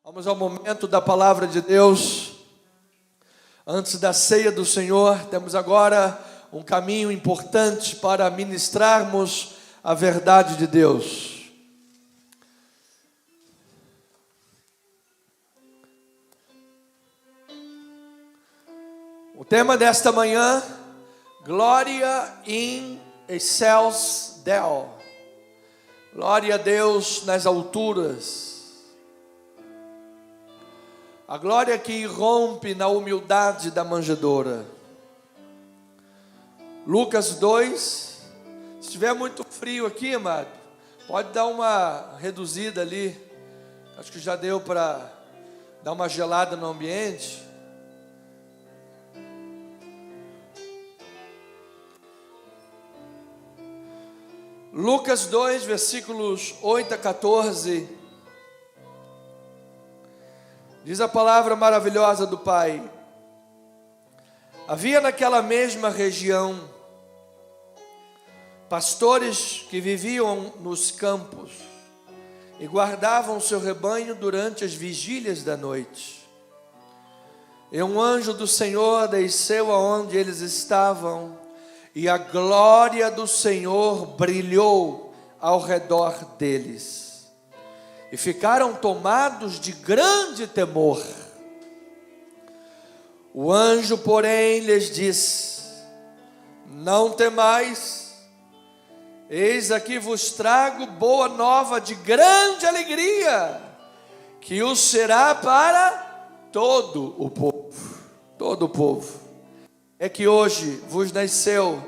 Vamos ao momento da palavra de Deus. Antes da ceia do Senhor, temos agora um caminho importante para ministrarmos a verdade de Deus. O tema desta manhã, Glória in excelsis Deo. Glória a Deus nas alturas. A glória que irrompe na humildade da manjedoura. Lucas 2. Se estiver muito frio aqui, amado, pode dar uma reduzida ali. Acho que já deu para dar uma gelada no ambiente. Lucas 2, versículos 8 a 14. Diz a palavra maravilhosa do Pai. Havia naquela mesma região pastores que viviam nos campos e guardavam seu rebanho durante as vigílias da noite. E um anjo do Senhor desceu aonde eles estavam, e a glória do Senhor brilhou ao redor deles. E ficaram tomados de grande temor. O anjo, porém, lhes disse: não temais, eis aqui vos trago boa nova de grande alegria, que o será para todo o povo. Todo o povo. É que hoje vos nasceu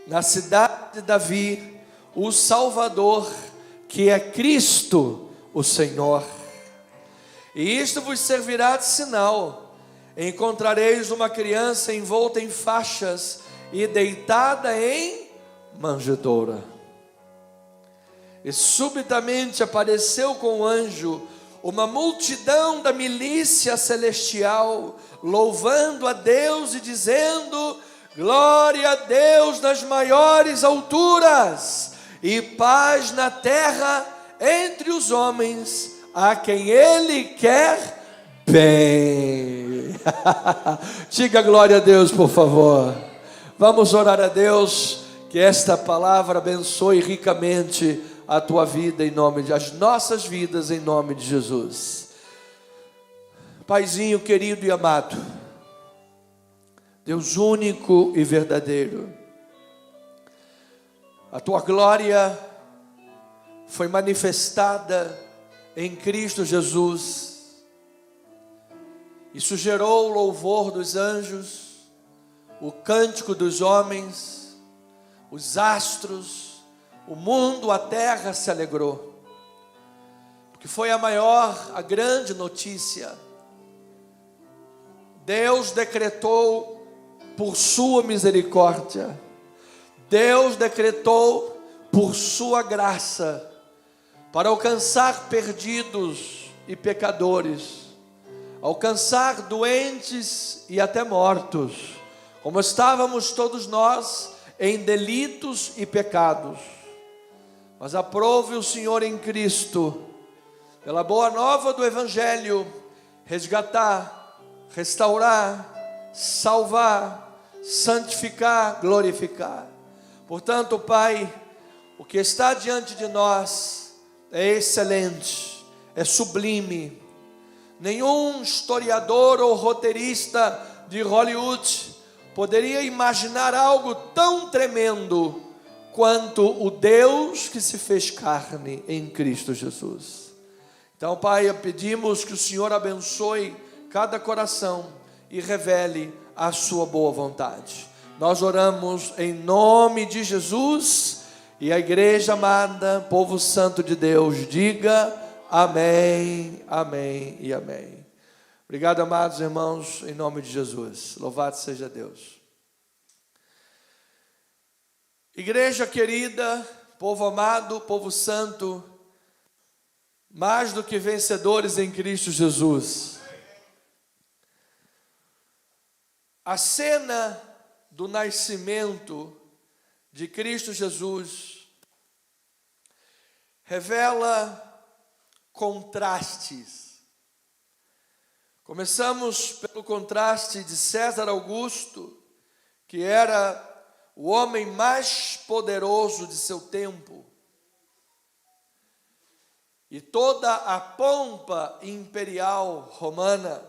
na cidade de Davi o Salvador, que é Cristo o Senhor. E isto vos servirá de sinal: encontrareis uma criança envolta em faixas e deitada em manjedoura. E subitamente apareceu com o anjo uma multidão da milícia celestial, louvando a Deus e dizendo: glória a Deus nas maiores alturas, e paz na terra entre os homens a quem Ele quer bem. Diga glória a Deus, por favor. Vamos orar a Deus, que esta palavra abençoe ricamente a tua vida, as nossas vidas, em nome de Jesus. Paizinho querido e amado, Deus único e verdadeiro, a tua glória foi manifestada em Cristo Jesus. Isso gerou o louvor dos anjos, o cântico dos homens, os astros, o mundo, a terra se alegrou, porque foi a grande notícia. Deus decretou por sua misericórdia, Deus decretou por sua graça, para alcançar perdidos e pecadores, alcançar doentes e até mortos, como estávamos todos nós em delitos e pecados. Mas aprove o Senhor em Cristo, pela boa nova do Evangelho, resgatar, restaurar, salvar, santificar, glorificar. Portanto, Pai, o que está diante de nós é excelente, é sublime. Nenhum historiador ou roteirista de Hollywood poderia imaginar algo tão tremendo quanto o Deus que se fez carne em Cristo Jesus. Então, Pai, pedimos que o Senhor abençoe cada coração e revele a sua boa vontade. Nós oramos em nome de Jesus. E a igreja amada, povo santo de Deus, diga amém, amém e amém. Obrigado, amados irmãos, em nome de Jesus. Louvado seja Deus. Igreja querida, povo amado, povo santo, mais do que vencedores em Cristo Jesus. A cena do nascimento de Cristo Jesus revela contrastes Começamos pelo contraste de César Augusto, que era o homem mais poderoso de seu tempo, e toda a pompa imperial romana.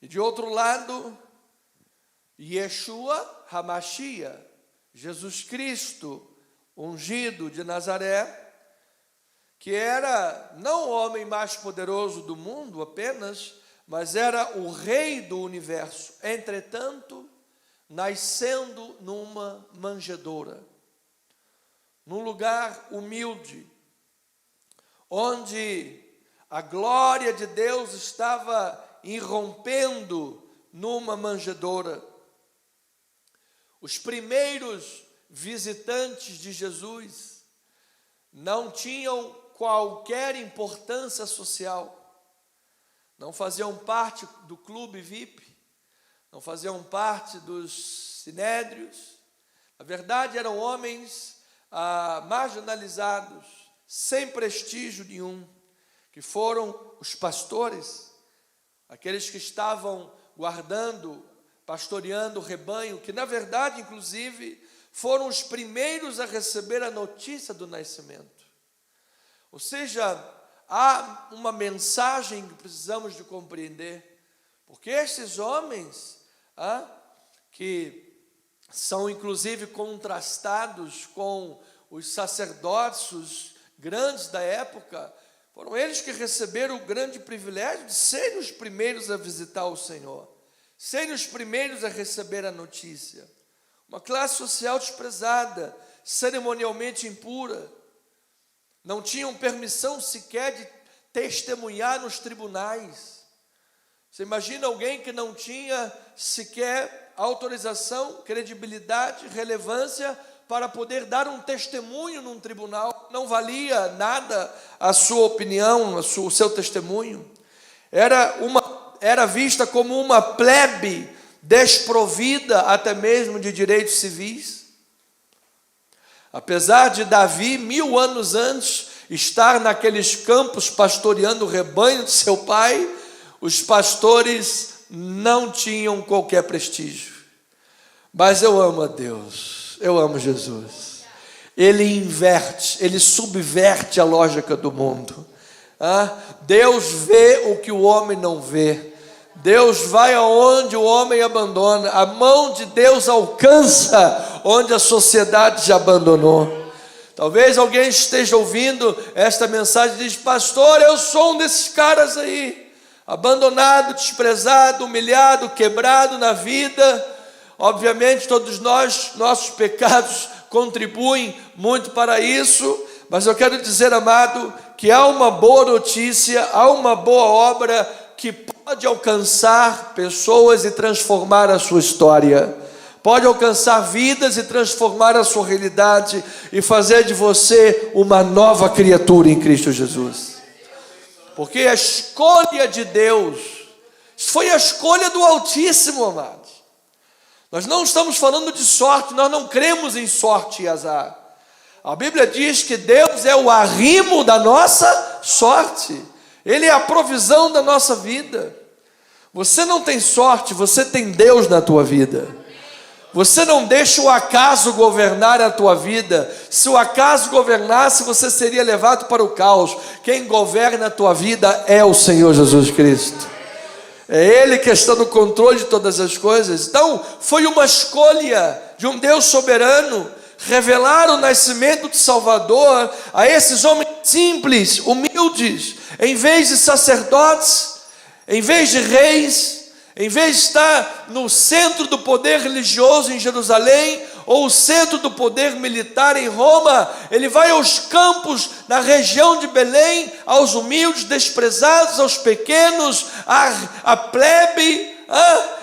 E de outro lado, Yeshua HaMashiach, Jesus Cristo, ungido de Nazaré, que era não o homem mais poderoso do mundo apenas, mas era o rei do universo. Entretanto, nascendo numa manjedoura, num lugar humilde, onde a glória de Deus estava irrompendo numa manjedoura. Os primeiros visitantes de Jesus não tinham qualquer importância social, não faziam parte do clube VIP, não faziam parte dos sinédrios. Na verdade, eram homens marginalizados, sem prestígio nenhum, que foram os pastores, aqueles que estavam guardando, pastoreando o rebanho, que na verdade, inclusive, foram os primeiros a receber a notícia do nascimento. Ou seja, há uma mensagem que precisamos de compreender, porque esses homens, que são inclusive contrastados com os sacerdotes grandes da época, foram eles que receberam o grande privilégio de serem os primeiros a visitar o Senhor, serem os primeiros a receber a notícia. Uma classe social desprezada, cerimonialmente impura, não tinham permissão sequer de testemunhar nos tribunais. Você imagina alguém que não tinha sequer autorização, credibilidade, relevância para poder dar um testemunho num tribunal? Não valia nada a sua opinião, o seu testemunho. Era vista como uma plebe desprovida até mesmo de direitos civis. Apesar de Davi, 1000 anos antes, estar naqueles campos pastoreando o rebanho de seu pai, os pastores não tinham qualquer prestígio. Mas eu amo a Deus, eu amo Jesus. Ele inverte, ele subverte a lógica do mundo. Deus vê o que o homem não vê. Deus vai aonde o homem abandona. A mão de Deus alcança onde a sociedade já abandonou. Talvez alguém esteja ouvindo esta mensagem e diz: pastor, eu sou um desses caras aí, abandonado, desprezado, humilhado, quebrado na vida. Obviamente todos nós, nossos pecados contribuem muito para isso, mas eu quero dizer, amado, que há uma boa notícia, há uma boa obra que pode alcançar pessoas e transformar a sua história, pode alcançar vidas e transformar a sua realidade e fazer de você uma nova criatura em Cristo Jesus. Porque a escolha de Deus foi a escolha do Altíssimo, amados. Nós não estamos falando de sorte, nós não cremos em sorte e azar. A Bíblia diz que Deus é o arrimo da nossa sorte. Ele é a provisão da nossa vida. Você não tem sorte, você tem Deus na tua vida. Você não deixa o acaso governar a tua vida. Se o acaso governasse, você seria levado para o caos. Quem governa a tua vida é o Senhor Jesus Cristo. É Ele que está no controle de todas as coisas. Então, foi uma escolha de um Deus soberano revelar o nascimento de Salvador a esses homens simples, humildes, em vez de sacerdotes, em vez de reis, em vez de estar no centro do poder religioso em Jerusalém, ou o centro do poder militar em Roma. Ele vai aos campos, na região de Belém, aos humildes, desprezados, aos pequenos, a plebe,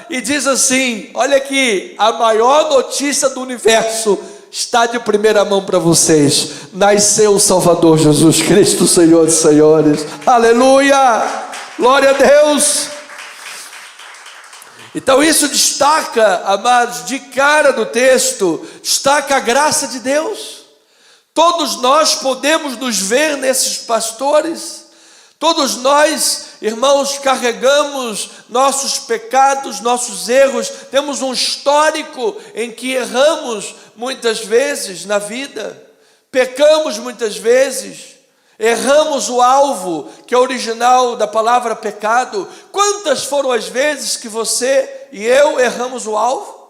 e diz assim: olha aqui, a maior notícia do universo está de primeira mão para vocês. Nasceu o Salvador Jesus Cristo, Senhor dos Senhores. Aleluia! Glória a Deus! Então isso destaca, amados, de cara do texto, destaca a graça de Deus. Todos nós podemos nos ver nesses pastores. Todos nós, irmãos, carregamos nossos pecados, nossos erros, temos um histórico em que erramos muitas vezes na vida, pecamos muitas vezes, erramos o alvo, que é original da palavra pecado. Quantas foram as vezes que você e eu erramos o alvo?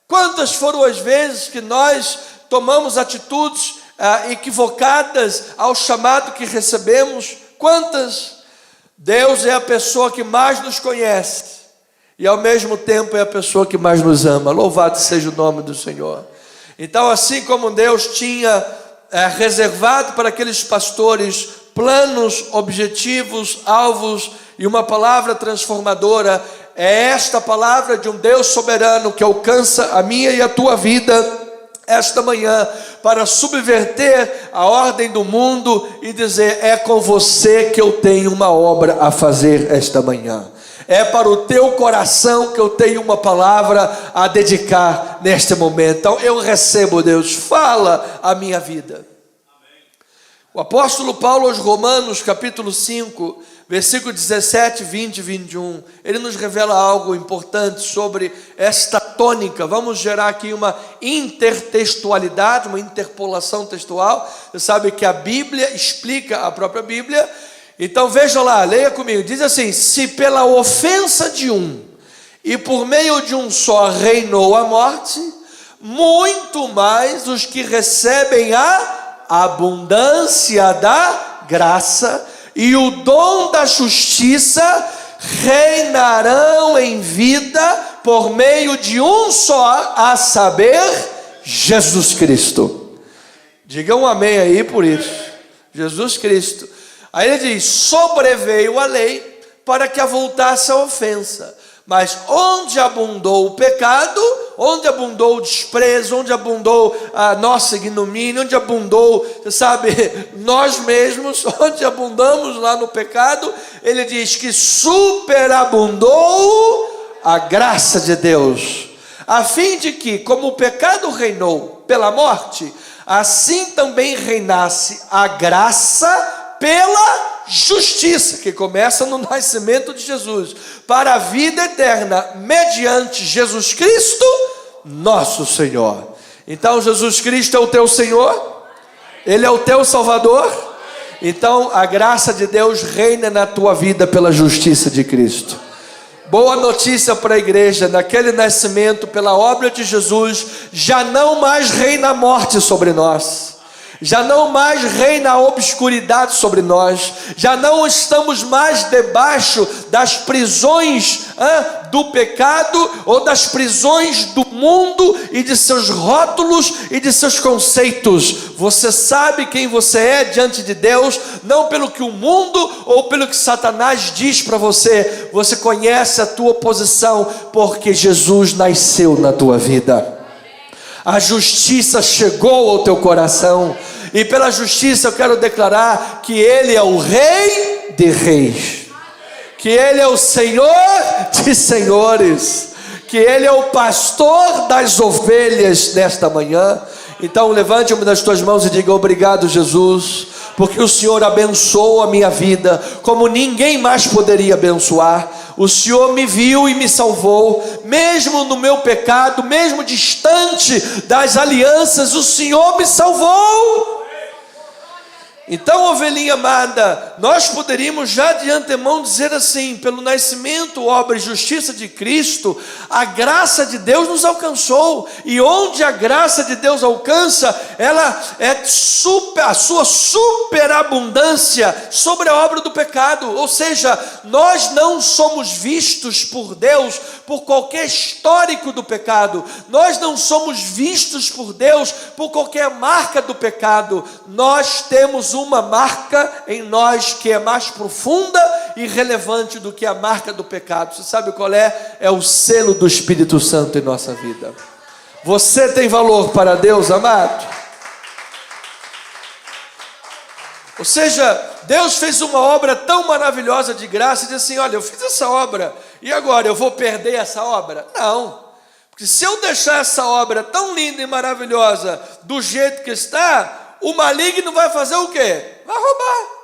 Quantas foram as vezes que nós tomamos atitudes equivocadas ao chamado que recebemos? Quantas? Deus é a pessoa que mais nos conhece e ao mesmo tempo é a pessoa que mais nos ama. Louvado seja o nome do Senhor. Então, assim como Deus tinha reservado para aqueles pastores planos, objetivos, alvos e uma palavra transformadora, é esta palavra de um Deus soberano que alcança a minha e a tua vida esta manhã, para subverter a ordem do mundo e dizer: é com você que eu tenho uma obra a fazer esta manhã. É para o teu coração que eu tenho uma palavra a dedicar neste momento. Então eu recebo, Deus, fala a minha vida. O apóstolo Paulo aos Romanos, capítulo 5, versículo 17, 20 e 21, ele nos revela algo importante sobre esta tônica. Vamos gerar aqui uma intertextualidade, uma interpolação textual. Você sabe que a Bíblia explica a própria Bíblia. Então veja lá, leia comigo, diz assim: se pela ofensa de um e por meio de um só reinou a morte, muito mais os que recebem a abundância da graça e o dom da justiça reinarão em vida por meio de um só, a saber, Jesus Cristo. Diga um amém aí por isso. Jesus Cristo. Aí ele diz: sobreveio a lei para que avultasse a ofensa, mas onde abundou o pecado, onde abundou o desprezo, onde abundou a nossa ignomínia, onde abundou, você sabe, nós mesmos, onde abundamos lá no pecado, ele diz que superabundou a graça de Deus, a fim de que, como o pecado reinou pela morte, assim também reinasse a graça pela justiça, que começa no nascimento de Jesus, para a vida eterna, mediante Jesus Cristo, nosso Senhor. Então Jesus Cristo é o teu Senhor, Ele é o teu Salvador. Então a graça de Deus reina na tua vida pela justiça de Cristo. Boa notícia para a igreja: naquele nascimento, pela obra de Jesus, já não mais reina a morte sobre nós, já não mais reina a obscuridade sobre nós, já não estamos mais debaixo das prisões do pecado, ou das prisões do mundo e de seus rótulos e de seus conceitos. Você sabe quem você é diante de Deus, não pelo que o mundo ou pelo que Satanás diz para você. Você conhece a tua posição, porque Jesus nasceu na tua vida. A justiça chegou ao teu coração, e pela justiça eu quero declarar que Ele é o Rei de Reis, que Ele é o Senhor de Senhores, que Ele é o pastor das ovelhas nesta manhã. Então levante uma das tuas mãos e diga: obrigado, Jesus, porque o Senhor abençoou a minha vida como ninguém mais poderia abençoar. O Senhor me viu e me salvou, mesmo no meu pecado, mesmo distante das alianças, o Senhor me salvou. Então, ovelhinha amada, nós poderíamos já de antemão dizer assim: pelo nascimento, obra e justiça de Cristo, a graça de Deus nos alcançou, e onde a graça de Deus alcança, ela é a sua superabundância sobre a obra do pecado. Ou seja, nós não somos vistos por Deus por qualquer histórico do pecado, nós não somos vistos por Deus por qualquer marca do pecado. Nós temos uma marca em nós que é mais profunda e relevante do que a marca do pecado. Você sabe qual é? É o selo do Espírito Santo em nossa vida. Você tem valor para Deus, amado? Ou seja, Deus fez uma obra tão maravilhosa de graça e disse assim: olha, eu fiz essa obra, e agora eu vou perder essa obra? Não, porque se eu deixar essa obra tão linda e maravilhosa do jeito que está, o maligno vai fazer o quê? Vai roubar.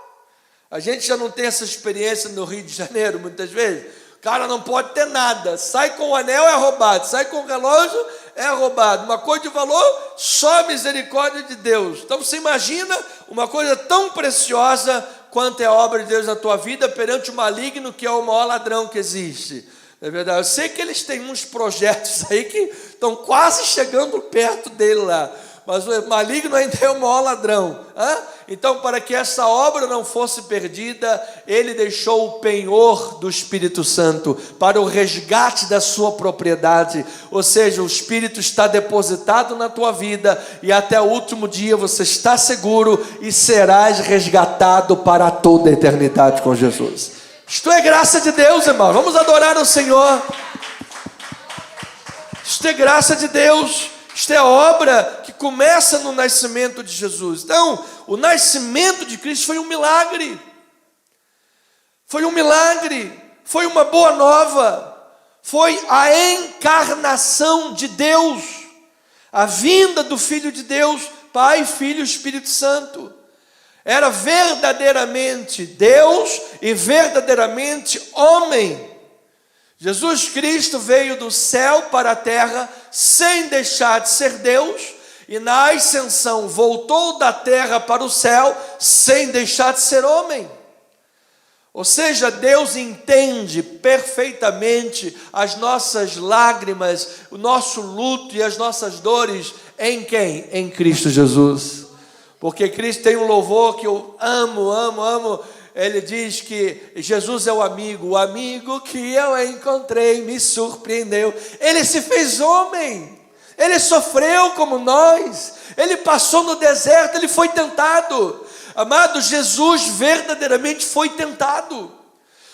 A gente já não tem essa experiência no Rio de Janeiro, muitas vezes. O cara não pode ter nada. Sai com o anel, é roubado. Sai com o relógio, é roubado. Uma coisa de valor, só a misericórdia de Deus. Então você imagina uma coisa tão preciosa quanto é a obra de Deus na tua vida perante o maligno, que é o maior ladrão que existe. É verdade. Eu sei que eles têm uns projetos aí que estão quase chegando perto dele lá. Mas o maligno ainda é o maior ladrão. Então, para que essa obra não fosse perdida, ele deixou o penhor do Espírito Santo para o resgate da sua propriedade. Ou seja, o Espírito está depositado na tua vida e até o último dia você está seguro e serás resgatado para toda a eternidade com Jesus. Isto é graça de Deus, irmão. Vamos adorar o Senhor. Isto é graça de Deus. Isto é obra que começa no nascimento de Jesus. Então, o nascimento de Cristo foi um milagre. Foi um milagre. Foi uma boa nova. Foi a encarnação de Deus. A vinda do Filho de Deus, Pai, Filho e Espírito Santo. Era verdadeiramente Deus e verdadeiramente homem. Jesus Cristo veio do céu para a terra sem deixar de ser Deus, e na ascensão voltou da terra para o céu sem deixar de ser homem. Ou seja, Deus entende perfeitamente as nossas lágrimas, o nosso luto e as nossas dores em quem? Em Cristo Jesus. Porque Cristo tem um louvor que eu amo. Ele diz que Jesus é o amigo que eu encontrei, me surpreendeu. Ele se fez homem, ele sofreu como nós, ele passou no deserto, ele foi tentado. Amado, Jesus verdadeiramente foi tentado.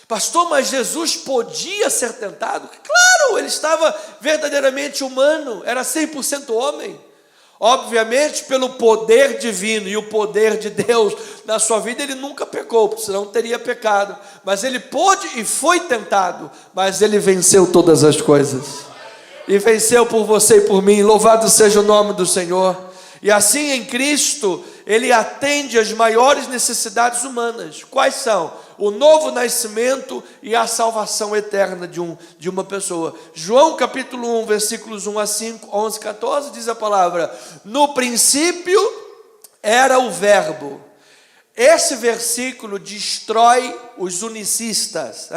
Pastor, mas Jesus podia ser tentado? Claro, ele estava verdadeiramente humano, era 100% homem. Obviamente, pelo poder divino e o poder de Deus na sua vida, ele nunca pecou, porque senão teria pecado. Mas ele pôde e foi tentado, mas ele venceu todas as coisas. E venceu por você e por mim. Louvado seja o nome do Senhor. E assim, em Cristo, ele atende às maiores necessidades humanas. Quais são? O novo nascimento e a salvação eterna de uma pessoa. João capítulo 1, versículos 1 a 5, 11, 14, diz a palavra: no princípio era o verbo. Esse versículo destrói os unicistas.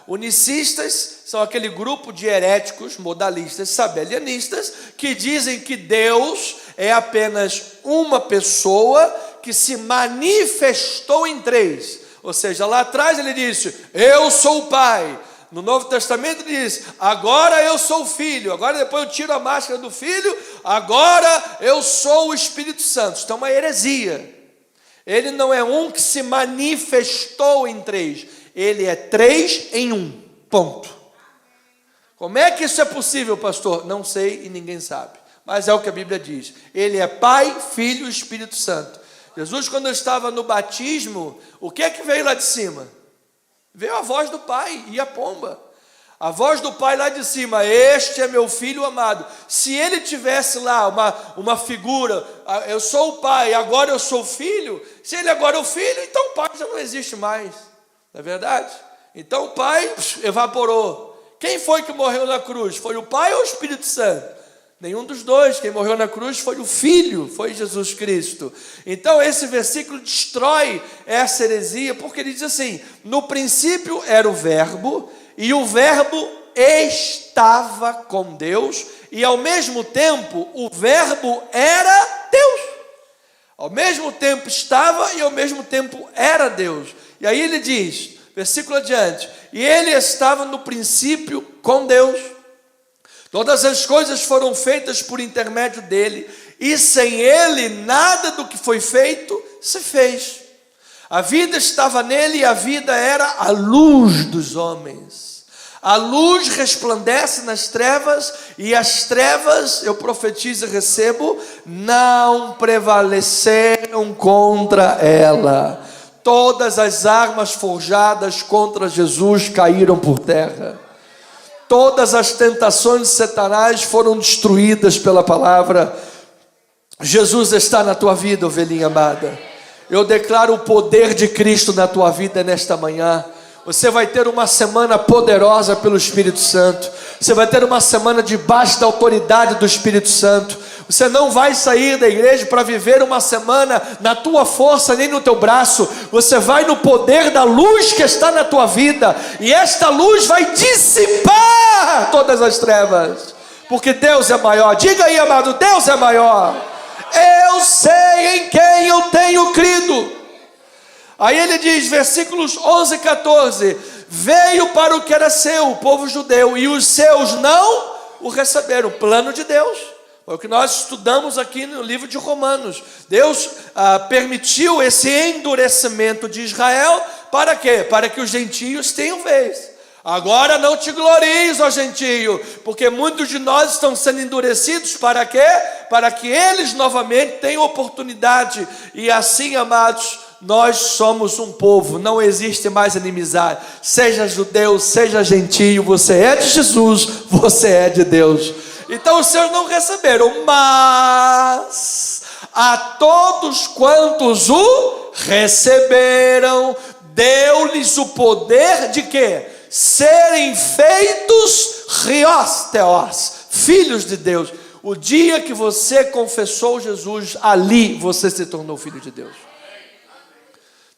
Unicistas são aquele grupo de heréticos, modalistas, sabelianistas, que dizem que Deus é apenas uma pessoa que se manifestou em três. Ou seja, lá atrás ele disse: eu sou o Pai. No Novo Testamento ele diz: agora eu sou o Filho. Agora depois eu tiro a máscara do Filho, agora eu sou o Espírito Santo. Isso é uma heresia. Ele não é um que se manifestou em três. Ele é três em um. Ponto. Como é que isso é possível, pastor? Não sei e ninguém sabe. Mas é o que a Bíblia diz. Ele é Pai, Filho e Espírito Santo. Jesus, quando estava no batismo, o que é que veio lá de cima? Veio a voz do Pai e a pomba. A voz do Pai lá de cima: este é meu Filho amado. Se ele tivesse lá uma figura, eu sou o Pai, agora eu sou o Filho. Se ele agora é o Filho, então o Pai já não existe mais. Não é verdade? Então o Pai evaporou. Quem foi que morreu na cruz? Foi o Pai ou o Espírito Santo? Nenhum dos dois. Quem morreu na cruz foi o Filho, foi Jesus Cristo. Então esse versículo destrói essa heresia, porque ele diz assim: no princípio era o verbo, e o verbo estava com Deus, e ao mesmo tempo o verbo era Deus. Ao mesmo tempo estava e ao mesmo tempo era Deus. E aí ele diz, versículo adiante: e ele estava no princípio com Deus. Todas as coisas foram feitas por intermédio dele, e sem ele nada do que foi feito se fez. A vida estava nele e a vida era a luz dos homens. A luz resplandece nas trevas, e as trevas, eu profetizo e recebo, não prevaleceram contra ela. Todas as armas forjadas contra Jesus caíram por terra. Todas as tentações de Satanás foram destruídas pela palavra. Jesus está na tua vida, ovelhinha amada. Eu declaro o poder de Cristo na tua vida nesta manhã. Você vai ter uma semana poderosa pelo Espírito Santo. Você vai ter uma semana debaixo da autoridade do Espírito Santo. Você não vai sair da igreja para viver uma semana na tua força nem no teu braço. Você vai no poder da luz que está na tua vida. E esta luz vai dissipar todas as trevas. Porque Deus é maior. Diga aí, amado, Deus é maior. Eu sei em quem eu tenho crido. Aí ele diz, versículos 11 e 14: veio para o que era seu, o povo judeu, e os seus não o receberam. Plano de Deus. Foi o que nós estudamos aqui no livro de Romanos. Deus permitiu esse endurecimento de Israel. Para quê? Para que os gentios tenham vez. Agora não te glories, ó gentio, porque muitos de nós estão sendo endurecidos. Para quê? Para que eles novamente tenham oportunidade. E assim, amados, nós somos um povo, não existe mais inimizade. Seja judeu, seja gentio, você é de Jesus, você é de Deus. Então os seus não receberam, mas a todos quantos o receberam, deu-lhes o poder de quê? Serem feitos rios teós, filhos de Deus. O dia que você confessou Jesus, ali você se tornou filho de Deus.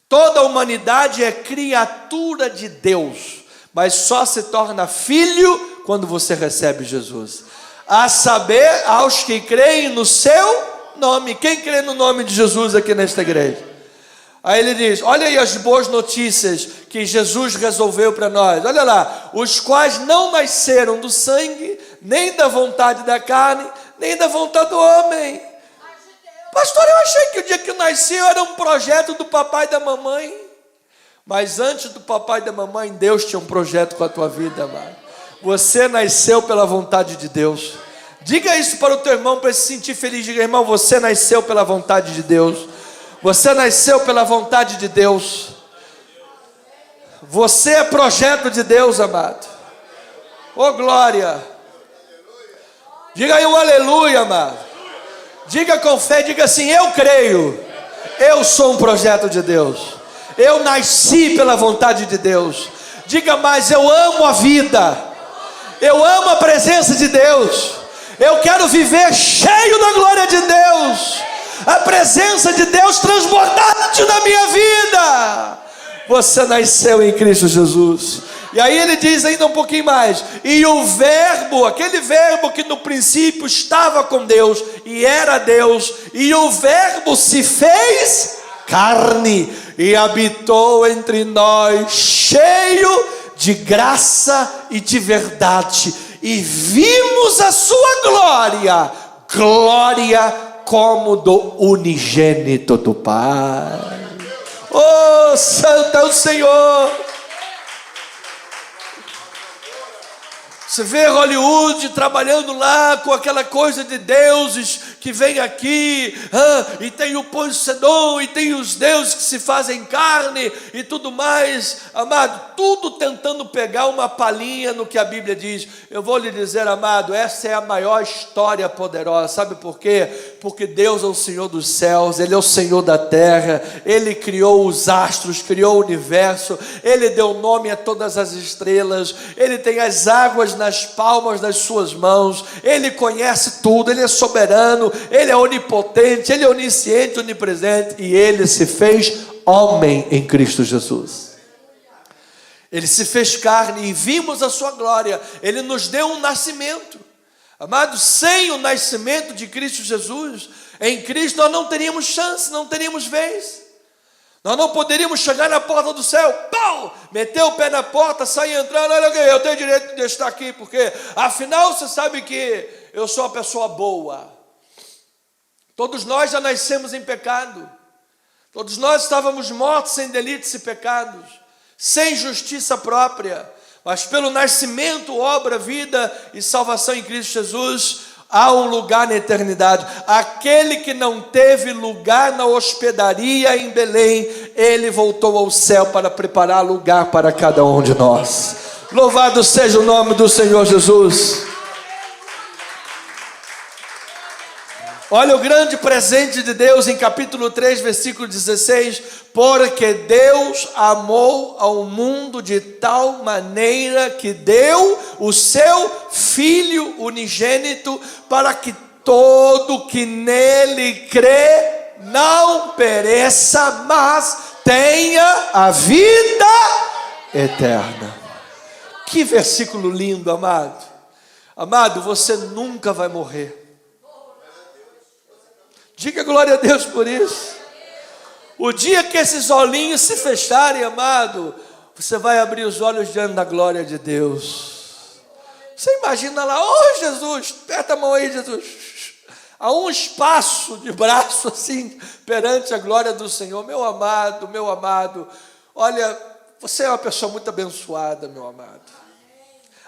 Toda a humanidade é criatura de Deus, mas só se torna filho quando você recebe Jesus. A saber, aos que creem no seu nome. Quem crê no nome de Jesus aqui nesta igreja? Aí ele diz, olha aí as boas notícias que Jesus resolveu para nós. Olha lá, os quais não nasceram do sangue, nem da vontade da carne, nem da vontade do homem. Pastor, eu achei que o dia que eu nasci era um projeto do papai e da mamãe. Mas antes do papai e da mamãe, Deus tinha um projeto com a tua vida, amado. Você nasceu pela vontade de Deus. Diga isso para o teu irmão, para ele se sentir feliz. Diga, irmão, você nasceu pela vontade de Deus. Você nasceu pela vontade de Deus. Você é projeto de Deus, amado. Oh, glória. Diga aí um aleluia, amado. Diga com fé, diga assim, eu creio. Eu sou um projeto de Deus. Eu nasci pela vontade de Deus. Diga mais, eu amo a vida. Eu amo a presença de Deus. Eu quero viver cheio da glória de Deus. A presença de Deus transbordante na minha vida. Você nasceu em Cristo Jesus. E aí ele diz ainda um pouquinho mais. E o verbo, aquele verbo que no princípio estava com Deus e era Deus, e o verbo se fez carne e habitou entre nós, cheio de graça e de verdade, e vimos a sua glória, glória como do unigênito do Pai. Oh, santo é o Senhor. Você vê Hollywood trabalhando lá com aquela coisa de deuses que vem aqui, e tem o Pão Sedom, e tem os deuses que se fazem carne e tudo mais, amado, tudo tentando pegar uma palhinha no que a Bíblia diz. Eu vou lhe dizer, amado, essa é a maior história poderosa. Sabe por quê? Porque Deus é o Senhor dos céus, Ele é o Senhor da terra, Ele criou os astros, criou o universo, Ele deu nome a todas as estrelas, Ele tem as águas nas palmas das suas mãos, Ele conhece tudo, Ele é soberano, Ele é onipotente, Ele é onisciente, onipresente, e Ele se fez homem em Cristo Jesus. Ele se fez carne e vimos a sua glória. Ele nos deu um nascimento. Amado, sem o nascimento de Cristo Jesus, em Cristo nós não teríamos chance, não teríamos vez. Nós não poderíamos chegar na porta do céu, pau, meter o pé na porta, sair entrando, olha, eu tenho direito de estar aqui, porque afinal você sabe que eu sou uma pessoa boa. Todos nós já nascemos em pecado. Todos nós estávamos mortos sem delitos e pecados, sem justiça própria. Mas pelo nascimento, obra, vida e salvação em Cristo Jesus, há um lugar na eternidade. Aquele que não teve lugar na hospedaria em Belém, ele voltou ao céu para preparar lugar para cada um de nós. Louvado seja o nome do Senhor Jesus. Olha o grande presente de Deus em capítulo 3, versículo 16. Porque Deus amou ao mundo de tal maneira que deu o seu Filho unigênito, para que todo que nele crê não pereça, mas tenha a vida eterna. Que versículo lindo, amado. Amado, você nunca vai morrer. Diga glória a Deus por isso. O dia que esses olhinhos se fecharem, amado, você vai abrir os olhos diante da glória de Deus. Você imagina lá, oh Jesus, aperta a mão aí, Jesus. Há um espaço de braço assim, perante a glória do Senhor. Meu amado, olha, você é uma pessoa muito abençoada, meu amado.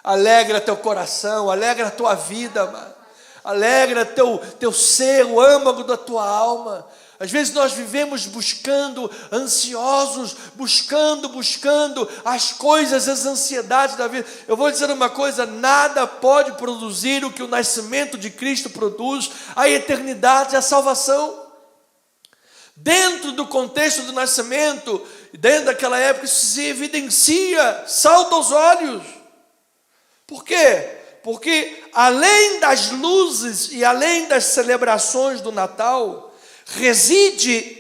Alegra teu coração, alegra a tua vida, amado. Alegra teu ser, o âmago da tua alma. Às vezes nós vivemos buscando, ansiosos, buscando as coisas, as ansiedades da vida. Eu vou dizer uma coisa: nada pode produzir o que o nascimento de Cristo produz, a eternidade e a salvação. Dentro do contexto do nascimento, dentro daquela época, isso se evidencia, salta aos olhos. Por quê? Porque além das luzes e além das celebrações do Natal, reside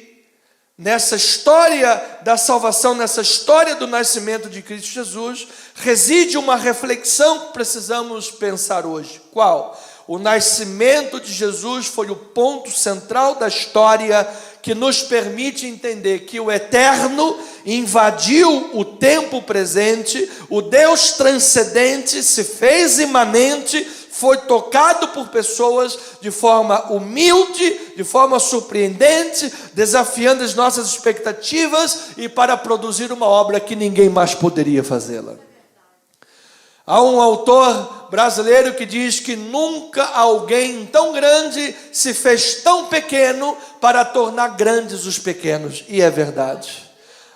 nessa história da salvação, nessa história do nascimento de Cristo Jesus, reside uma reflexão que precisamos pensar hoje. Qual? O nascimento de Jesus foi o ponto central da história que nos permite entender que o eterno invadiu o tempo presente, o Deus transcendente se fez imanente, foi tocado por pessoas de forma humilde, de forma surpreendente, desafiando as nossas expectativas e para produzir uma obra que ninguém mais poderia fazê-la. Há um autor brasileiro que diz que nunca alguém tão grande se fez tão pequeno para tornar grandes os pequenos. E é verdade.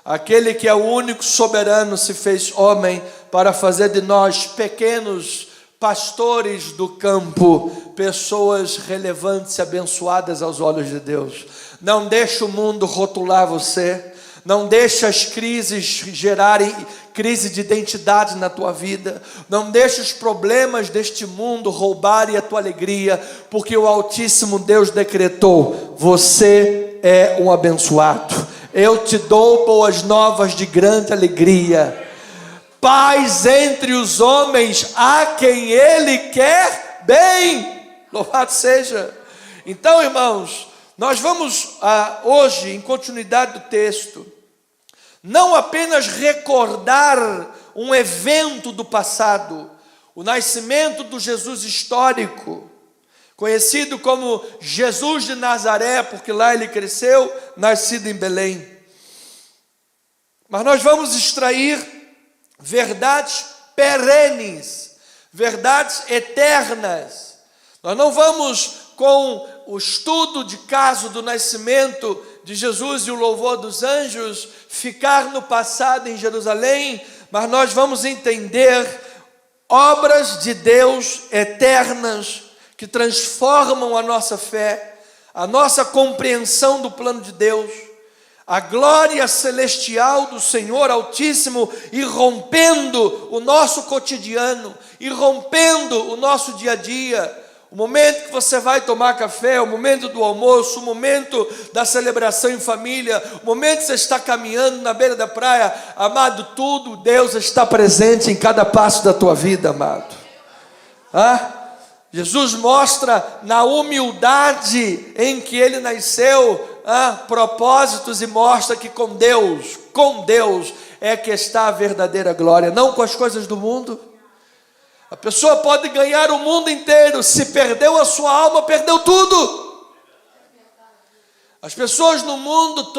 Aquele que é o único soberano se fez homem para fazer de nós pequenos pastores do campo, pessoas relevantes e abençoadas aos olhos de Deus. Não deixe o mundo rotular você. Não deixe as crises gerarem crise de identidade na tua vida. Não deixe os problemas deste mundo roubarem a tua alegria, porque o Altíssimo Deus decretou: você é um abençoado. Eu te dou boas novas de grande alegria. Paz entre os homens a quem Ele quer bem. Louvado seja. Então, irmãos, nós vamos hoje, em continuidade do texto, não apenas recordar um evento do passado, o nascimento do Jesus histórico, conhecido como Jesus de Nazaré, porque lá ele cresceu, nascido em Belém. Mas nós vamos extrair verdades perenes, verdades eternas. Nós não vamos, com o estudo de caso do nascimento de Jesus e o louvor dos anjos, ficar no passado em Jerusalém, mas nós vamos entender obras de Deus eternas que transformam a nossa fé, a nossa compreensão do plano de Deus, a glória celestial do Senhor Altíssimo irrompendo o nosso cotidiano, irrompendo o nosso dia a dia. O momento que você vai tomar café, o momento do almoço, o momento da celebração em família, o momento que você está caminhando na beira da praia, amado, tudo Deus está presente em cada passo da tua vida, amado. Jesus mostra na humildade em que ele nasceu, propósitos, e mostra que com Deus é que está a verdadeira glória, não com as coisas do mundo. A pessoa pode ganhar o mundo inteiro, se perdeu a sua alma, perdeu tudo. As pessoas no mundo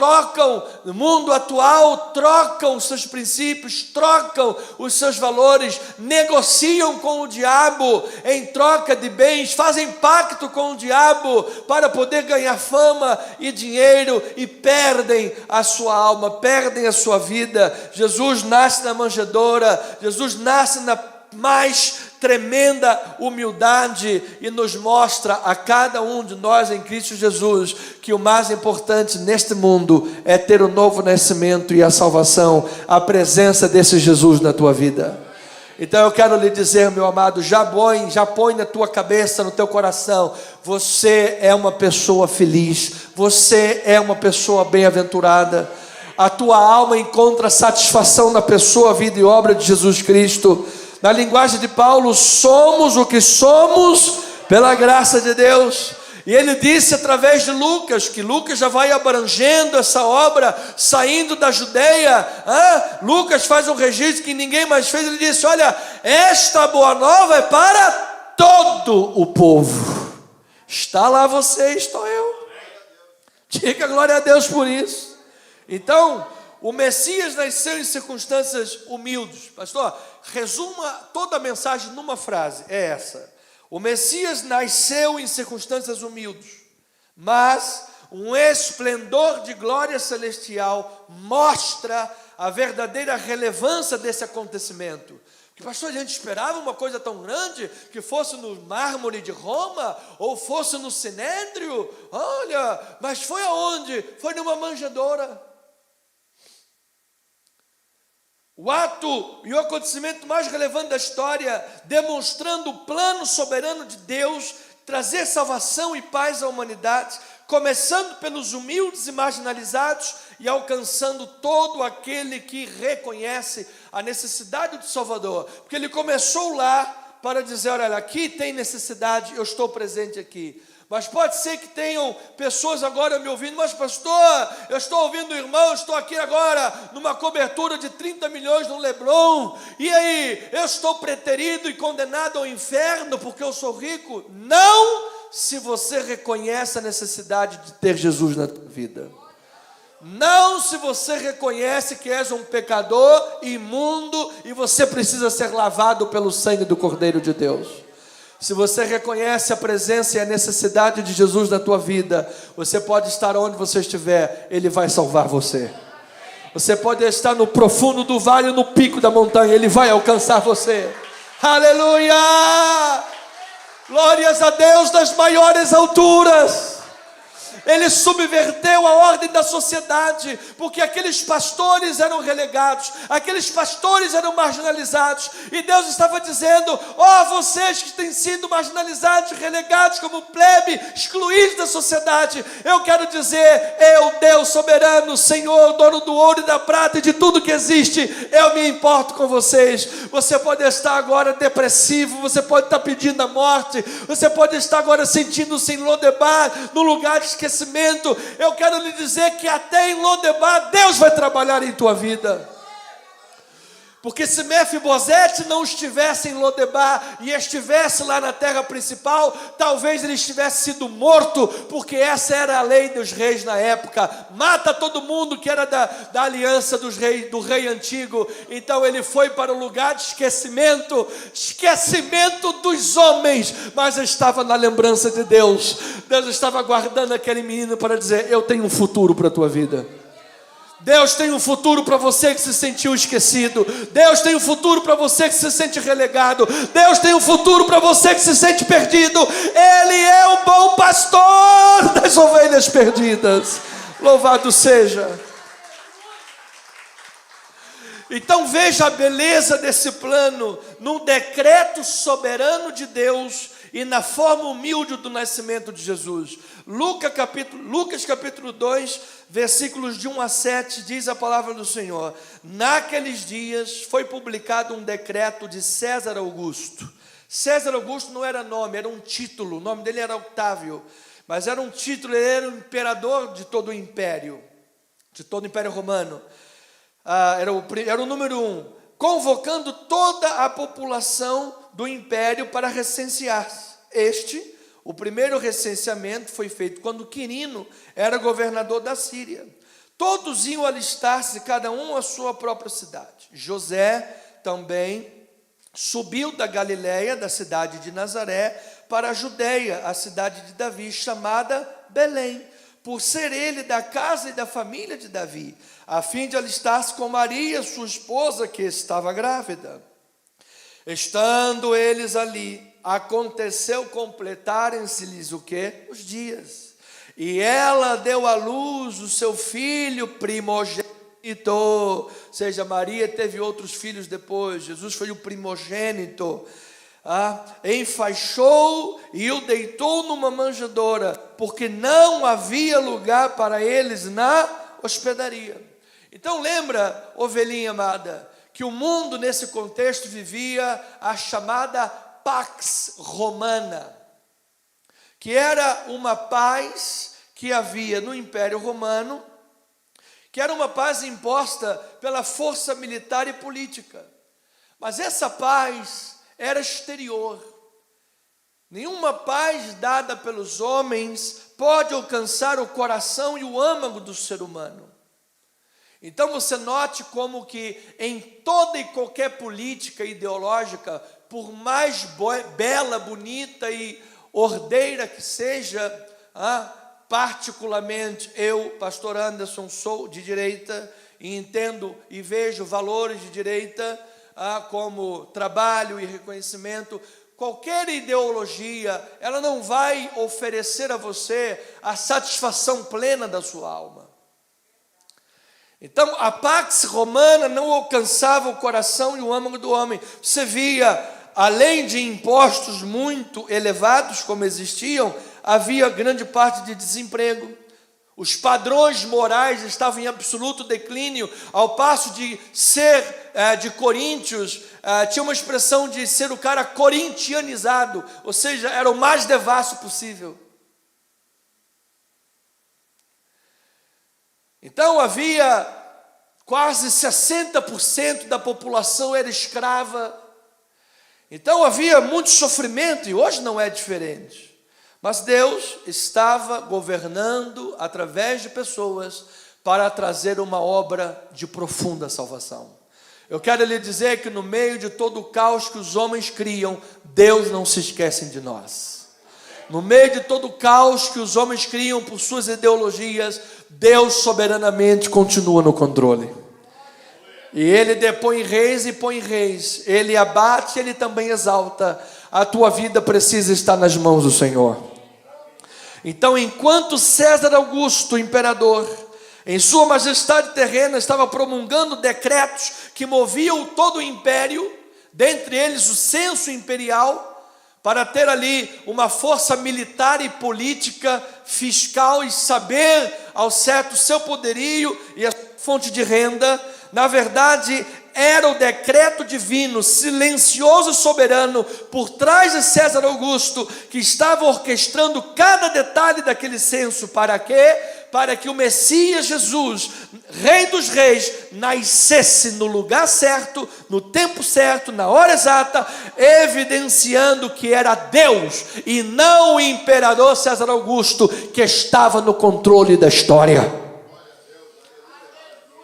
no mundo atual, trocam os seus princípios, trocam os seus valores, negociam com o diabo em troca de bens, fazem pacto com o diabo para poder ganhar fama e dinheiro e perdem a sua alma, perdem a sua vida. Jesus nasce na manjedoura, Jesus nasce na mais tremenda humildade e nos mostra a cada um de nós em Cristo Jesus que o mais importante neste mundo é ter o novo nascimento e a salvação, a presença desse Jesus na tua vida. Então eu quero lhe dizer, meu amado, já põe na tua cabeça, no teu coração, você é uma pessoa feliz, você é uma pessoa bem-aventurada, a tua alma encontra satisfação na pessoa, vida e obra de Jesus Cristo. Na linguagem de Paulo, somos o que somos pela graça de Deus. E ele disse através de Lucas, que Lucas já vai abrangendo essa obra, saindo da Judeia. Lucas faz um registro que ninguém mais fez. Ele disse, olha, esta boa nova é para todo o povo. Está lá você, estou eu. Diga glória a Deus por isso. Então, o Messias nasceu em circunstâncias humildes. Pastor, resuma toda a mensagem numa frase, é essa. O Messias nasceu em circunstâncias humildes, mas um esplendor de glória celestial mostra a verdadeira relevância desse acontecimento. Porque, pastor, a gente esperava uma coisa tão grande, que fosse no mármore de Roma, ou fosse no Sinédrio. Olha, mas foi aonde? Foi numa manjedoura. O ato e o acontecimento mais relevante da história, demonstrando o plano soberano de Deus, trazer salvação e paz à humanidade, começando pelos humildes e marginalizados e alcançando todo aquele que reconhece a necessidade do Salvador. Porque ele começou lá para dizer, olha, aqui tem necessidade, eu estou presente aqui. Mas pode ser que tenham pessoas agora me ouvindo, mas pastor, eu estou ouvindo o irmão, estou aqui agora numa cobertura de 30 milhões no Leblon, e aí, eu estou preterido e condenado ao inferno porque eu sou rico? Não, se você reconhece a necessidade de ter Jesus na tua vida. Não, se você reconhece que és um pecador imundo e você precisa ser lavado pelo sangue do Cordeiro de Deus. Se você reconhece a presença e a necessidade de Jesus na tua vida, você pode estar onde você estiver, Ele vai salvar você. Você pode estar no profundo do vale, no pico da montanha, Ele vai alcançar você. Aleluia! Glórias a Deus das maiores alturas. Ele subverteu a ordem da sociedade, porque aqueles pastores eram relegados, aqueles pastores eram marginalizados, e Deus estava dizendo, vocês que têm sido marginalizados, relegados como plebe, excluídos da sociedade, eu quero dizer, eu, Deus soberano, Senhor, dono do ouro e da prata e de tudo que existe, eu me importo com vocês. Você pode estar agora depressivo, você pode estar pedindo a morte, você pode estar agora sentindo-se em Lodebar, no lugar de esquecimento. Eu quero lhe dizer que até em Lodebar Deus vai trabalhar em tua vida. Porque se Mefibosete não estivesse em Lodebar e estivesse lá na terra principal, talvez ele tivesse sido morto, porque essa era a lei dos reis na época. Mata todo mundo que era da aliança do rei antigo. Então ele foi para o lugar de esquecimento dos homens, mas estava na lembrança de Deus. Deus estava guardando aquele menino para dizer, eu tenho um futuro para a tua vida. Deus tem um futuro para você que se sentiu esquecido. Deus tem um futuro para você que se sente relegado. Deus tem um futuro para você que se sente perdido. Ele é o bom pastor das ovelhas perdidas. Louvado seja. Então veja a beleza desse plano, num decreto soberano de Deus e na forma humilde do nascimento de Jesus. Lucas capítulo 2, versículos de 1 a 7, diz a palavra do Senhor. Naqueles dias foi publicado um decreto de César Augusto. César Augusto não era nome, era um título. O nome dele era Octávio, mas era um título, ele era o imperador de todo o império romano. Era o número 1, convocando toda a população do império para recensear-se. O primeiro recenseamento foi feito quando Quirino era governador da Síria. Todos iam alistar-se, cada um à sua própria cidade. José também subiu da Galiléia, da cidade de Nazaré, para a Judeia, a cidade de Davi, chamada Belém, por ser ele da casa e da família de Davi, a fim de alistar-se com Maria, sua esposa, que estava grávida. Estando eles ali, aconteceu completarem-se-lhes o quê? Os dias. E ela deu à luz o seu filho primogênito. Ou seja, Maria teve outros filhos depois. Jesus foi o primogênito. Enfaixou e o deitou numa manjedoura, porque não havia lugar para eles na hospedaria. Então lembra, ovelhinha amada, que o mundo nesse contexto vivia a chamada Pax Romana, que era uma paz que havia no Império Romano, que era uma paz imposta pela força militar e política. Mas essa paz era exterior. Nenhuma paz dada pelos homens pode alcançar o coração e o âmago do ser humano. Então você note como que em toda e qualquer política ideológica, por mais bela, bonita e ordeira que seja, particularmente eu, pastor Anderson, sou de direita e entendo e vejo valores de direita, como trabalho e reconhecimento. Qualquer ideologia, ela não vai oferecer a você a satisfação plena da sua alma. Então, a Pax Romana não alcançava o coração e o âmago do homem. Você via, além de impostos muito elevados como existiam, havia grande parte de desemprego. Os padrões morais estavam em absoluto declínio, ao passo de ser de coríntios, tinha uma expressão de ser o cara corintianizado, ou seja, era o mais devasso possível. Então havia quase 60% da população era escrava. Então havia muito sofrimento, e hoje não é diferente. Mas Deus estava governando através de pessoas para trazer uma obra de profunda salvação. Eu quero lhe dizer que no meio de todo o caos que os homens criam, Deus não se esquece de nós. No meio de todo o caos que os homens criam por suas ideologias, Deus soberanamente continua no controle. E Ele depõe reis e põe reis. Ele abate, Ele também exalta. A tua vida precisa estar nas mãos do Senhor. Então, enquanto César Augusto, imperador, em sua majestade terrena, estava promulgando decretos que moviam todo o império, dentre eles o censo imperial, para ter ali uma força militar e política, fiscal, e saber ao certo o seu poderio e a fonte de renda. Na verdade, era o decreto divino, silencioso e soberano, por trás de César Augusto, que estava orquestrando cada detalhe daquele censo. Para quê? Para que o Messias Jesus, Rei dos Reis, nascesse no lugar certo, no tempo certo, na hora exata, evidenciando que era Deus e não o imperador César Augusto que estava no controle da história.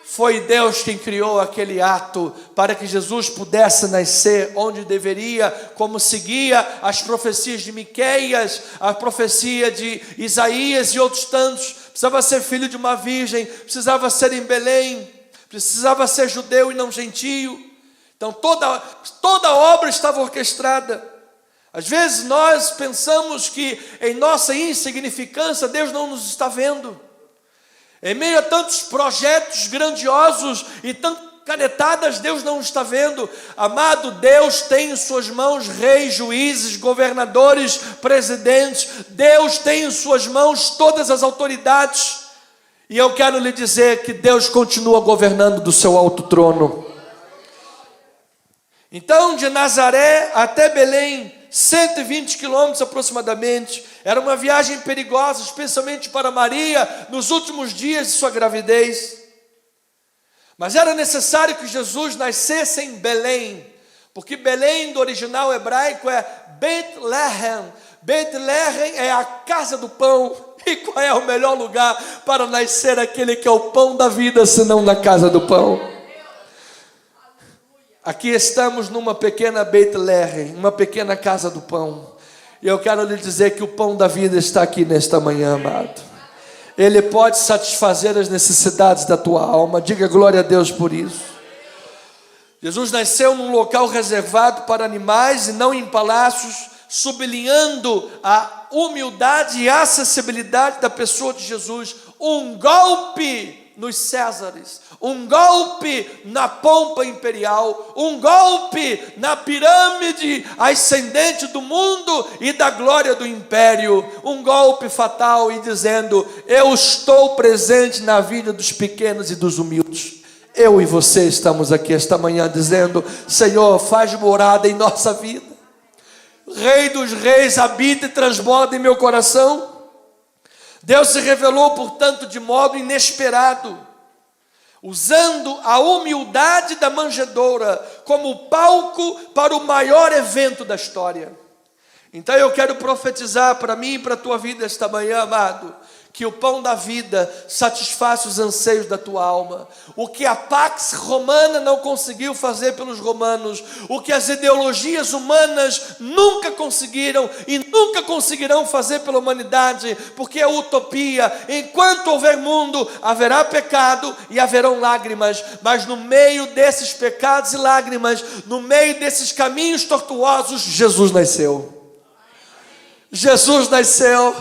Foi Deus quem criou aquele ato para que Jesus pudesse nascer onde deveria, como seguia as profecias de Miqueias, a profecia de Isaías e outros tantos. Precisava ser filho de uma virgem, precisava ser em Belém, precisava ser judeu e não gentio. Então toda a obra estava orquestrada. Às vezes nós pensamos que em nossa insignificância Deus não nos está vendo. Em meio a tantos projetos grandiosos e tantas canetadas, Deus não está vendo. Amado, Deus tem em suas mãos reis, juízes, governadores, presidentes. Deus tem em suas mãos todas as autoridades. E eu quero lhe dizer que Deus continua governando do seu alto trono. Então, de Nazaré até Belém, 120 quilômetros aproximadamente. Era uma viagem perigosa, especialmente para Maria, nos últimos dias de sua gravidez. Mas era necessário que Jesus nascesse em Belém, porque Belém, do original hebraico, é Beit-Lehem. Beit-Lehem é a casa do pão. E qual é o melhor lugar para nascer aquele que é o pão da vida, senão na casa do pão? Aqui estamos numa pequena Beit-Lehem, uma pequena casa do pão. E eu quero lhe dizer que o pão da vida está aqui nesta manhã, amado. Ele pode satisfazer as necessidades da tua alma. Diga glória a Deus por isso. Jesus nasceu num local reservado para animais e não em palácios, sublinhando a humildade e a acessibilidade da pessoa de Jesus. Um golpe nos Césares, um golpe na pompa imperial, um golpe na pirâmide ascendente do mundo e da glória do império, um golpe fatal, e dizendo: eu estou presente na vida dos pequenos e dos humildes. Eu e você estamos aqui esta manhã dizendo: Senhor, faz morada em nossa vida. Rei dos reis, habita e transborda em meu coração. Deus se revelou, portanto, de modo inesperado, usando a humildade da manjedoura como palco para o maior evento da história. Então eu quero profetizar para mim e para a tua vida esta manhã, amado, que o pão da vida satisfaça os anseios da tua alma. O que a Pax Romana não conseguiu fazer pelos romanos, o que as ideologias humanas nunca conseguiram e nunca conseguirão fazer pela humanidade, porque é utopia. Enquanto houver mundo, haverá pecado e haverão lágrimas, mas no meio desses pecados e lágrimas, no meio desses caminhos tortuosos, Jesus nasceu. Jesus nasceu.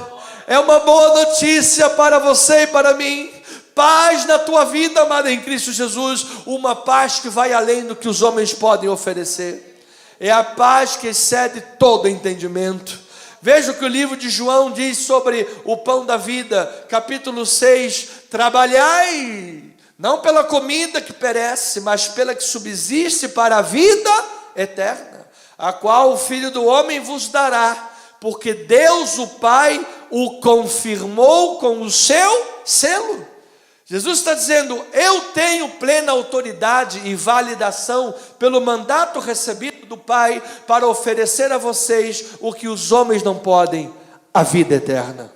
É uma boa notícia para você e para mim. Paz na tua vida, amada, em Cristo Jesus. Uma paz que vai além do que os homens podem oferecer. É a paz que excede todo entendimento. Veja o que o livro de João diz sobre o pão da vida. Capítulo 6. Trabalhai, não pela comida que perece, mas pela que subsiste para a vida eterna, a qual o Filho do Homem vos dará. Porque Deus o Pai o confirmou com o seu selo. Jesus está dizendo: eu tenho plena autoridade e validação pelo mandato recebido do Pai para oferecer a vocês o que os homens não podem, a vida eterna.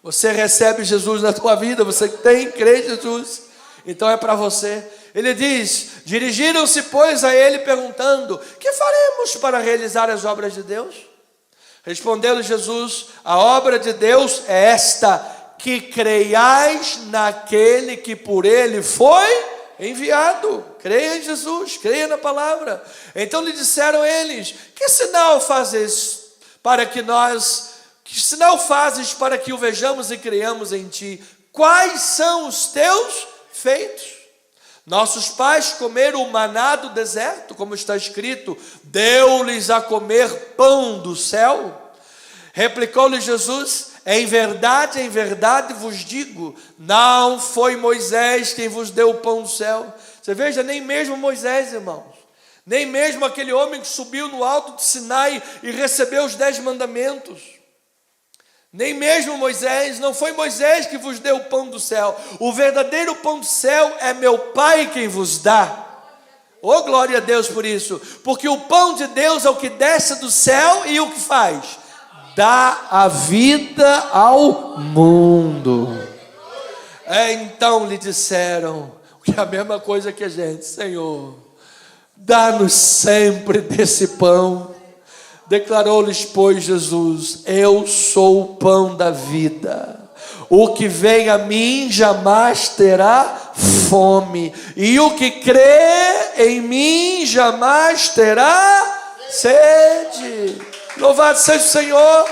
Você recebe Jesus na tua vida, você tem, crê em Jesus, então é para você. Ele diz: dirigiram-se, pois, a ele perguntando: que faremos para realizar as obras de Deus? Respondeu Jesus: a obra de Deus é esta, que creiais naquele que por ele foi enviado. Creia em Jesus, creia na palavra. Então lhe disseram eles: que sinal fazes para que o vejamos e creiamos em ti? Quais são os teus feitos? Nossos pais comeram o maná do deserto, como está escrito: deu-lhes a comer pão do céu. Replicou-lhe Jesus: em verdade vos digo, não foi Moisés quem vos deu o pão do céu. Você veja, nem mesmo Moisés, irmãos, nem mesmo aquele homem que subiu no alto de Sinai e recebeu os 10 mandamentos, nem mesmo Moisés, não foi Moisés que vos deu o pão do céu. O verdadeiro pão do céu é meu Pai quem vos dá. Oh, glória a Deus por isso. Porque o pão de Deus é o que desce do céu e o que faz? Dá a vida ao mundo. Então lhe disseram, que é a mesma coisa que a gente: Senhor, dá-nos sempre desse pão. Declarou-lhes, pois, Jesus: eu sou o pão da vida. O que vem a mim jamais terá fome, e o que crê em mim jamais terá sede. Louvado seja o Senhor.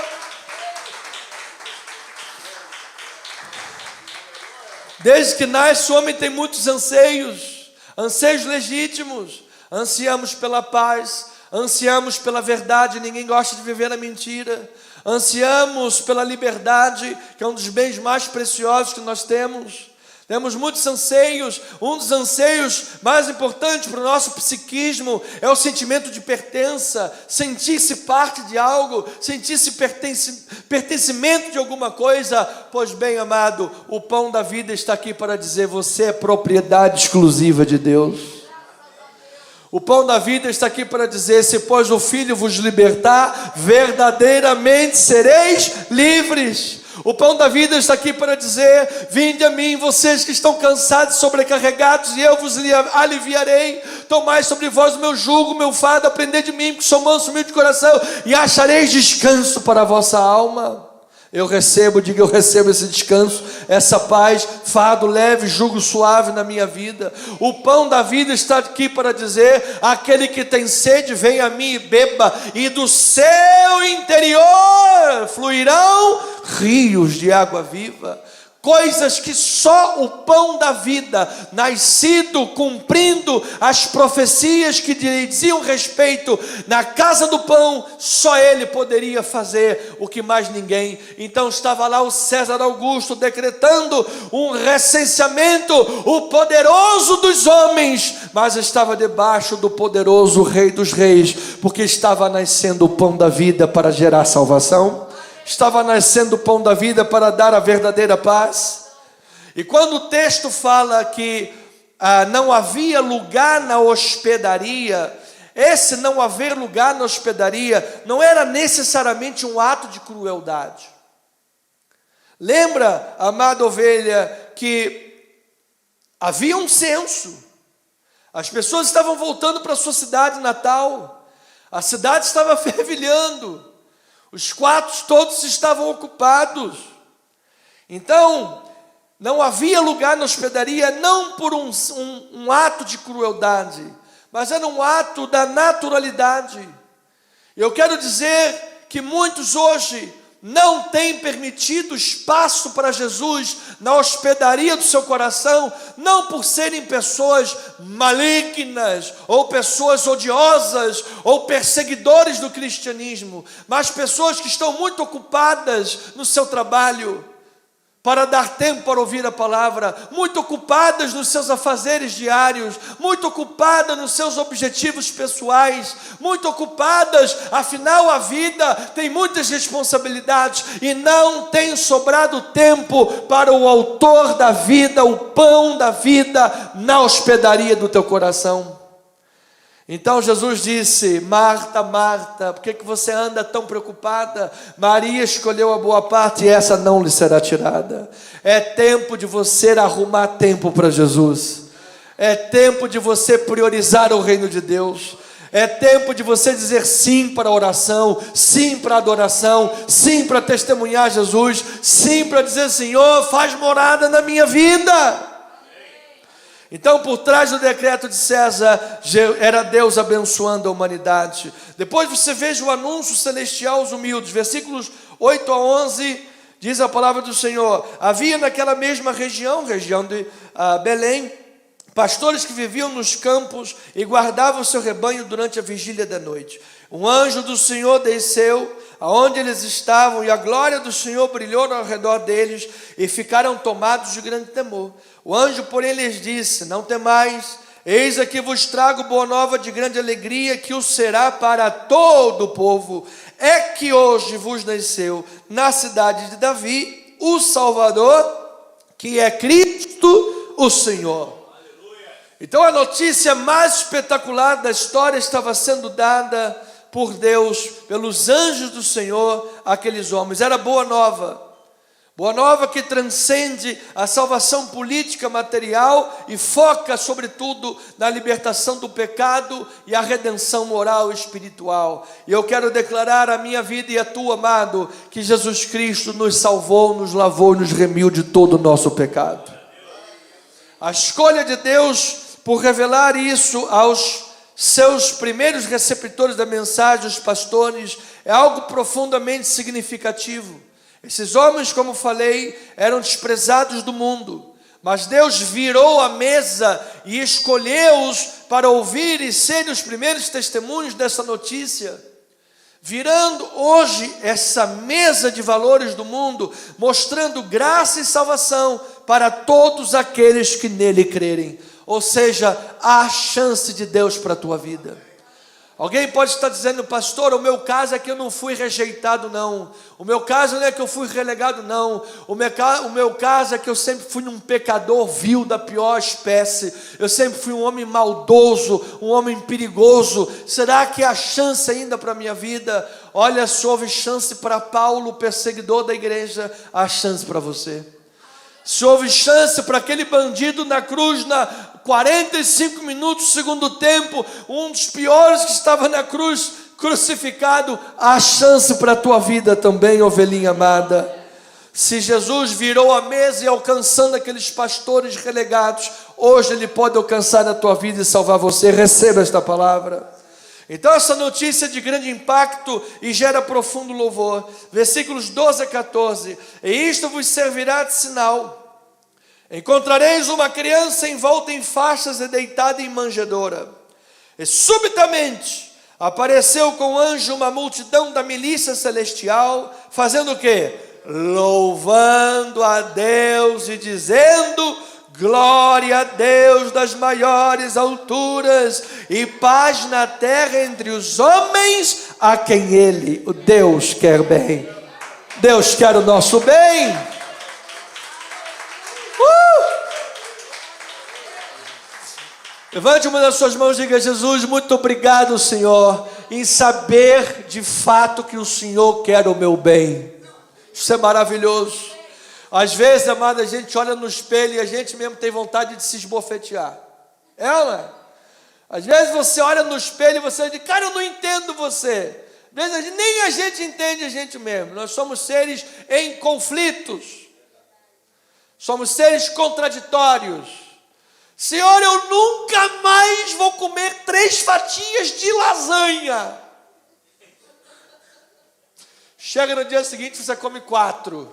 Desde que nasce, o homem tem muitos anseios, anseios legítimos. Ansiamos pela paz, ansiamos pela verdade, ninguém gosta de viver na mentira. Ansiamos pela liberdade, que é um dos bens mais preciosos que nós temos. Temos muitos anseios. Um dos anseios mais importantes para o nosso psiquismo é o sentimento de pertença, sentir-se parte de algo, sentir-se pertencimento de alguma coisa. Pois bem, amado, o pão da vida está aqui para dizer: você é propriedade exclusiva de Deus. O pão da vida está aqui para dizer: se pois o Filho vos libertar, verdadeiramente sereis livres. O pão da vida está aqui para dizer: vinde a mim, vocês que estão cansados e sobrecarregados, e eu vos aliviarei. Tomai sobre vós o meu jugo, o meu fardo, aprendei de mim, que sou manso e humilde de coração, e achareis descanso para a vossa alma. Eu recebo, diga, eu recebo esse descanso, essa paz, fardo leve, jugo suave na minha vida. O pão da vida está aqui para dizer: aquele que tem sede, venha a mim e beba, e do seu interior fluirão rios de água viva. Coisas que só o pão da vida, nascido, cumprindo as profecias que diziam respeito na casa do pão, só ele poderia fazer, o que mais ninguém. Então estava lá o César Augusto decretando um recenseamento, o poderoso dos homens, mas estava debaixo do poderoso Rei dos Reis, porque estava nascendo o pão da vida para gerar salvação. Estava nascendo o pão da vida para dar a verdadeira paz. E quando o texto fala que não havia lugar na hospedaria, esse não haver lugar na hospedaria não era necessariamente um ato de crueldade. Lembra, amada ovelha, que havia um censo. As pessoas estavam voltando para a sua cidade natal. A cidade estava fervilhando. Os quartos todos estavam ocupados. Então, não havia lugar na hospedaria, não por um ato de crueldade, mas era um ato da naturalidade. Eu quero dizer que muitos hoje não têm permitido espaço para Jesus na hospedaria do seu coração, não por serem pessoas malignas, ou pessoas odiosas, ou perseguidores do cristianismo, mas pessoas que estão muito ocupadas no seu trabalho, para dar tempo para ouvir a palavra, muito ocupadas nos seus afazeres diários, muito ocupadas nos seus objetivos pessoais, muito ocupadas, afinal a vida tem muitas responsabilidades, e não tem sobrado tempo para o autor da vida, o pão da vida, na hospedaria do teu coração. Então Jesus disse: Marta, Marta, por que você anda tão preocupada? Maria escolheu a boa parte e essa não lhe será tirada. É tempo de você arrumar tempo para Jesus. É tempo de você priorizar o reino de Deus. É tempo de você dizer sim para a oração, sim para a adoração, sim para testemunhar Jesus, sim para dizer: Senhor, faz morada na minha vida. Então, por trás do decreto de César, era Deus abençoando a humanidade. Depois você veja o anúncio celestial aos humildes, versículos 8 a 11, diz a palavra do Senhor: havia naquela mesma região de Belém, pastores que viviam nos campos e guardavam o seu rebanho durante a vigília da noite. Um anjo do Senhor desceu aonde eles estavam, e a glória do Senhor brilhou ao redor deles, e ficaram tomados de grande temor. O anjo, porém, lhes disse: não temais, eis aqui vos trago boa nova de grande alegria, que o será para todo o povo. É que hoje vos nasceu na cidade de Davi o Salvador, que é Cristo o Senhor. Então a notícia mais espetacular da história estava sendo dada por Deus, pelos anjos do Senhor, àqueles homens. Era boa nova que transcende a salvação política, material, e foca sobretudo na libertação do pecado e a redenção moral e espiritual. E eu quero declarar a minha vida e a tua, amado, que Jesus Cristo nos salvou, nos lavou e nos remiu de todo o nosso pecado. A escolha de Deus por revelar isso aos seus primeiros receptores da mensagem, os pastores, é algo profundamente significativo. Esses homens, como falei, eram desprezados do mundo, mas Deus virou a mesa e escolheu-os para ouvir e serem os primeiros testemunhos dessa notícia, virando hoje essa mesa de valores do mundo, mostrando graça e salvação para todos aqueles que nele crerem. Ou seja, há chance de Deus para a tua vida. Alguém pode estar dizendo: pastor, o meu caso é que eu não fui rejeitado, não. O meu caso não é que eu fui relegado, não. O meu caso é que eu sempre fui um pecador vil da pior espécie. Eu sempre fui um homem maldoso, um homem perigoso. Será que há chance ainda para a minha vida? Olha, se houve chance para Paulo, perseguidor da igreja, há chance para você. Se houve chance para aquele bandido na cruz, 45 minutos, segundo tempo, um dos piores que estava na cruz, crucificado, há chance para a tua vida também, ovelhinha amada. Se Jesus virou a mesa e alcançando aqueles pastores relegados, hoje Ele pode alcançar a tua vida e salvar você. Receba esta palavra. Então essa notícia é de grande impacto e gera profundo louvor. Versículos 12 a 14. E isto vos servirá de sinal: encontrareis uma criança envolta em faixas e deitada em manjedoura. E subitamente apareceu com o anjo uma multidão da milícia celestial, fazendo o quê? Louvando a Deus e dizendo: glória a Deus das maiores alturas e paz na terra entre os homens a quem Ele, o Deus, quer bem. Deus quer o nosso bem. Levante uma das suas mãos e diga: Jesus, muito obrigado, Senhor, em saber de fato que o Senhor quer o meu bem. Isso é maravilhoso. Às vezes, amada, a gente olha no espelho e a gente mesmo tem vontade de se esbofetear. É, não é? Às vezes você olha no espelho e você diz: cara, eu não entendo você. Às vezes nem a gente entende a gente mesmo. Nós somos seres em conflitos. Somos seres contraditórios. Senhor, eu nunca mais vou comer 3 fatias de lasanha. Chega no dia seguinte, você come 4.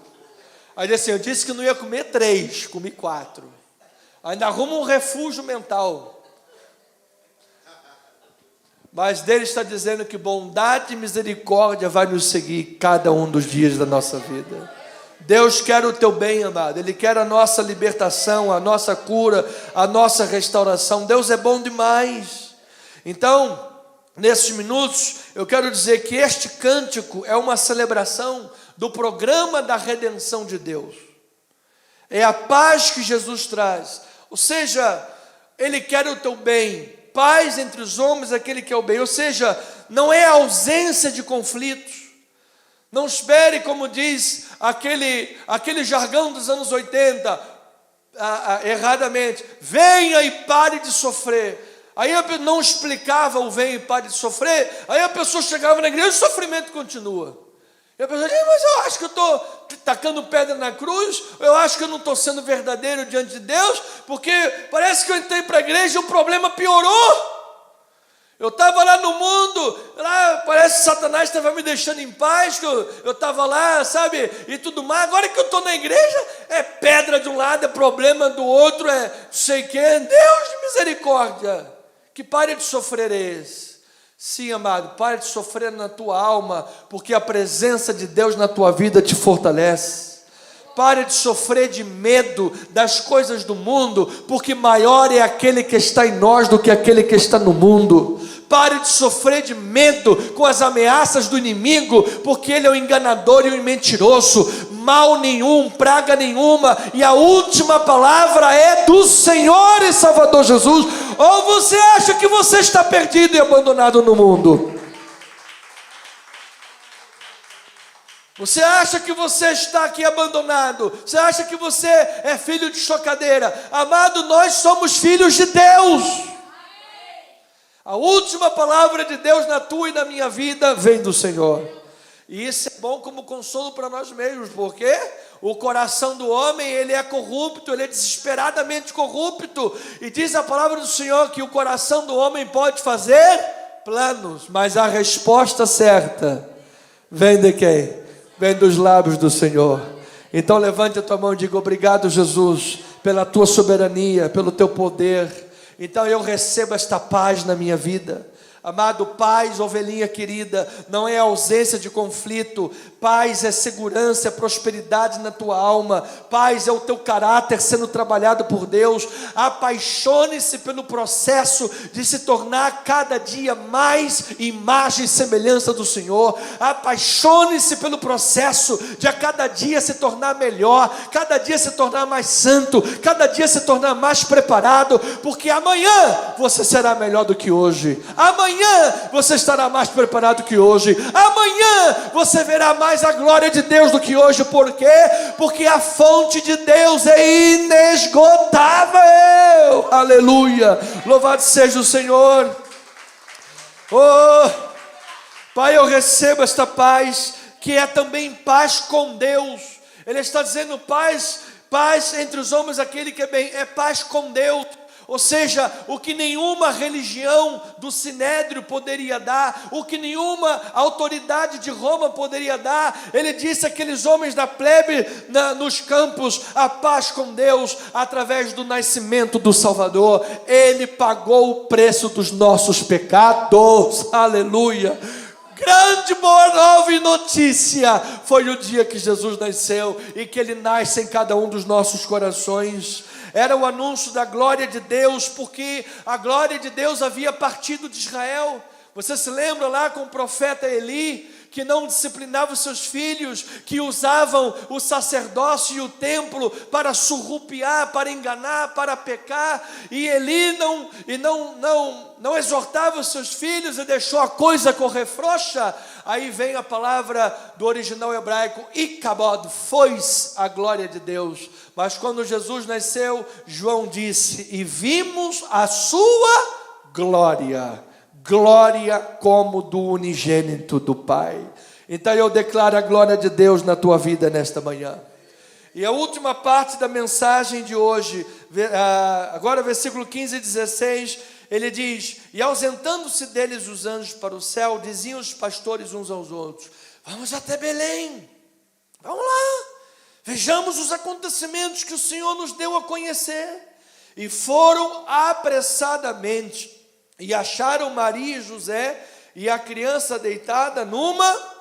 Aí diz assim: eu disse que não ia comer 3, comi 4. Ainda arruma um refúgio mental. Mas Deus está dizendo que bondade e misericórdia vai nos seguir cada um dos dias da nossa vida. Deus quer o teu bem, amado. Ele quer a nossa libertação, a nossa cura, a nossa restauração. Deus é bom demais. Então, nesses minutos, eu quero dizer que este cântico é uma celebração do programa da redenção de Deus. É a paz que Jesus traz. Ou seja, Ele quer o teu bem. Paz entre os homens, aquele que é o bem. Ou seja, não é ausência de conflitos. Não espere, como diz aquele jargão dos anos 80, erradamente: venha e pare de sofrer. Aí não explicava o venha e pare de sofrer. Aí a pessoa chegava na igreja e o sofrimento continua. E a pessoa diz: mas eu acho que eu estou tacando pedra na cruz, eu acho que eu não estou sendo verdadeiro diante de Deus, porque parece que eu entrei para a igreja e o problema piorou. Eu estava lá no mundo, lá parece que Satanás estava me deixando em paz, que eu estava lá, sabe, e tudo mais. Agora que eu estou na igreja, é pedra de um lado, é problema do outro, é sei que. Deus de misericórdia, que pare de sofrer esse. Sim, amado, pare de sofrer na tua alma, porque a presença de Deus na tua vida te fortalece. Pare de sofrer de medo das coisas do mundo, porque maior é aquele que está em nós do que aquele que está no mundo. Pare de sofrer de medo com as ameaças do inimigo, porque ele é o enganador e o mentiroso. Mal nenhum, praga nenhuma, e a última palavra é do Senhor e Salvador Jesus. Ou você acha que você está perdido e abandonado no mundo? Você acha que você está aqui abandonado? Você acha que você é filho de chocadeira? Amado, nós somos filhos de Deus. A última palavra de Deus na tua e na minha vida vem do Senhor. E isso é bom como consolo para nós mesmos, porque o coração do homem, ele é corrupto, ele é desesperadamente corrupto. E diz a palavra do Senhor que o coração do homem pode fazer planos, mas a resposta certa vem de quem? Vem dos lábios do Senhor. Então levante a tua mão e diga: obrigado, Jesus, pela tua soberania, pelo teu poder. Então eu recebo esta paz na minha vida. Amado, paz, ovelhinha querida, não é ausência de conflito. Paz é segurança, é prosperidade na tua alma. Paz é o teu caráter sendo trabalhado por Deus. Apaixone-se pelo processo de se tornar cada dia mais imagem e semelhança do Senhor. Apaixone-se pelo processo de a cada dia se tornar melhor, cada dia se tornar mais santo, cada dia se tornar mais preparado, porque amanhã você será melhor do que hoje. Amanhã você estará mais preparado que hoje. Amanhã você verá mais a glória de Deus do que hoje. Por quê? Porque a fonte de Deus é inesgotável. Aleluia. Louvado seja o Senhor. Oh, Pai, eu recebo esta paz, que é também paz com Deus. Ele está dizendo paz, paz entre os homens, aquele que é bem, é paz com Deus. Ou seja, o que nenhuma religião do Sinédrio poderia dar, o que nenhuma autoridade de Roma poderia dar, ele disse àqueles homens da plebe nos campos, a paz com Deus, através do nascimento do Salvador. Ele pagou o preço dos nossos pecados, aleluia. Grande, boa nova e notícia foi o dia que Jesus nasceu, e que Ele nasce em cada um dos nossos corações. Era o anúncio da glória de Deus, porque a glória de Deus havia partido de Israel. Você se lembra lá com o profeta Eli, que não disciplinava os seus filhos, que usavam o sacerdócio e o templo para surrupiar, para enganar, para pecar, e Eli não exortava os seus filhos e deixou a coisa correr frouxa. Aí vem a palavra do original hebraico, Icabod, foi-se a glória de Deus. Mas quando Jesus nasceu, João disse, e vimos a sua glória, glória como do unigênito do Pai. Então eu declaro a glória de Deus na tua vida nesta manhã. E a última parte da mensagem de hoje, agora versículo 15 e 16, ele diz, e ausentando-se deles os anjos para o céu, diziam os pastores uns aos outros, vamos até Belém, vamos lá, vejamos os acontecimentos que o Senhor nos deu a conhecer. E foram apressadamente, e acharam Maria e José, e a criança deitada numa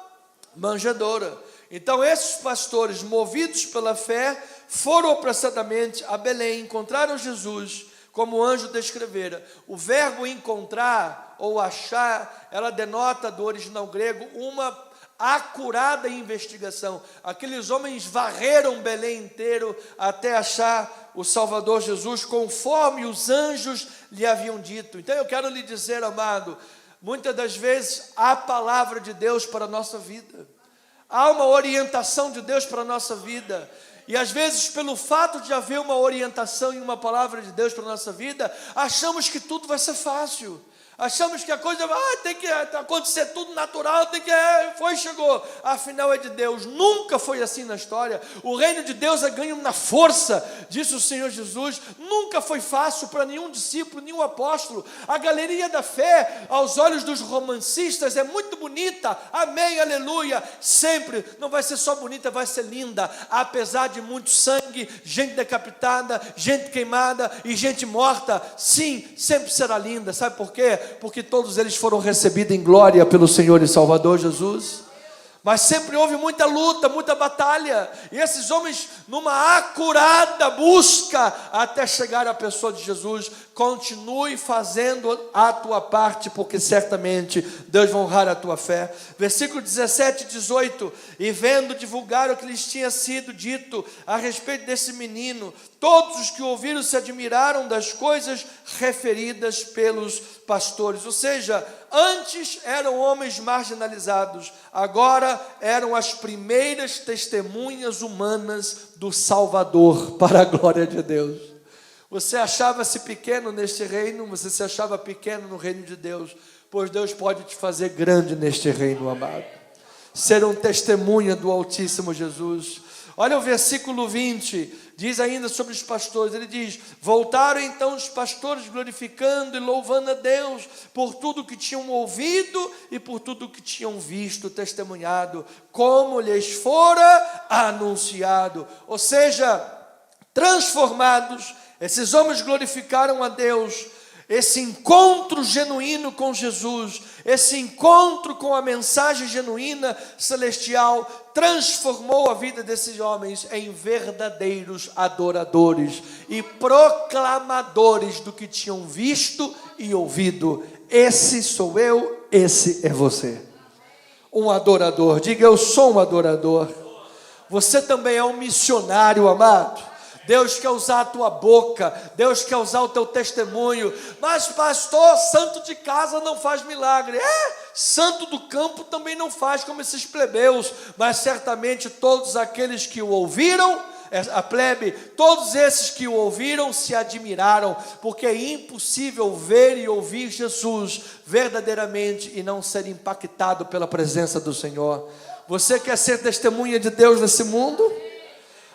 manjedoura. Então esses pastores, movidos pela fé, foram apressadamente a Belém, encontraram Jesus, como o anjo descrevera. O verbo encontrar ou achar, ela denota do original grego uma acurada investigação. Aqueles homens varreram Belém inteiro até achar o Salvador Jesus, conforme os anjos lhe haviam dito. Então eu quero lhe dizer, amado, muitas das vezes há palavra de Deus para a nossa vida, há uma orientação de Deus para a nossa vida. E às vezes, pelo fato de haver uma orientação e uma palavra de Deus para a nossa vida, achamos que tudo vai ser fácil. Achamos que a coisa tem que acontecer tudo natural, chegou. Afinal é de Deus. Nunca foi assim na história. O reino de Deus é ganho na força, disse o Senhor Jesus. Nunca foi fácil para nenhum discípulo, nenhum apóstolo. A galeria da fé, aos olhos dos romancistas, é muito bonita. Amém, aleluia. Sempre, não vai ser só bonita, vai ser linda. Apesar de muito sangue, gente decapitada, gente queimada e gente morta, sim, sempre será linda. Sabe por quê? Porque todos eles foram recebidos em glória pelo Senhor e Salvador Jesus. Mas sempre houve muita luta, muita batalha, e esses homens numa acurada busca até chegar à pessoa de Jesus. Continue fazendo a tua parte, porque certamente Deus vai honrar a tua fé. Versículo 17 e 18, e vendo divulgar o que lhes tinha sido dito a respeito desse menino, todos os que ouviram se admiraram das coisas referidas pelos pastores. Ou seja, antes eram homens marginalizados, agora eram as primeiras testemunhas humanas do Salvador, para a glória de Deus. Você achava-se pequeno neste reino, você se achava pequeno no reino de Deus, pois Deus pode te fazer grande neste reino, amado. Ser um testemunha do Altíssimo Jesus. Olha o versículo 20, diz ainda sobre os pastores, ele diz, voltaram então os pastores glorificando e louvando a Deus por tudo que tinham ouvido e por tudo que tinham visto, testemunhado, como lhes fora anunciado. Ou seja, transformados, esses homens glorificaram a Deus. Esse encontro genuíno com Jesus, esse encontro com a mensagem genuína celestial, transformou a vida desses homens em verdadeiros adoradores e proclamadores do que tinham visto e ouvido. Esse sou eu, esse é você. Um adorador, diga, eu sou um adorador. Você também é um missionário, amado. Deus quer usar a tua boca, Deus quer usar o teu testemunho. Mas pastor, santo de casa não faz milagre. Santo do campo também não faz, como esses plebeus. Mas certamente todos aqueles que o ouviram, a plebe, todos esses que o ouviram se admiraram, porque é impossível ver e ouvir Jesus verdadeiramente e não ser impactado pela presença do Senhor. Você quer ser testemunha de Deus nesse mundo?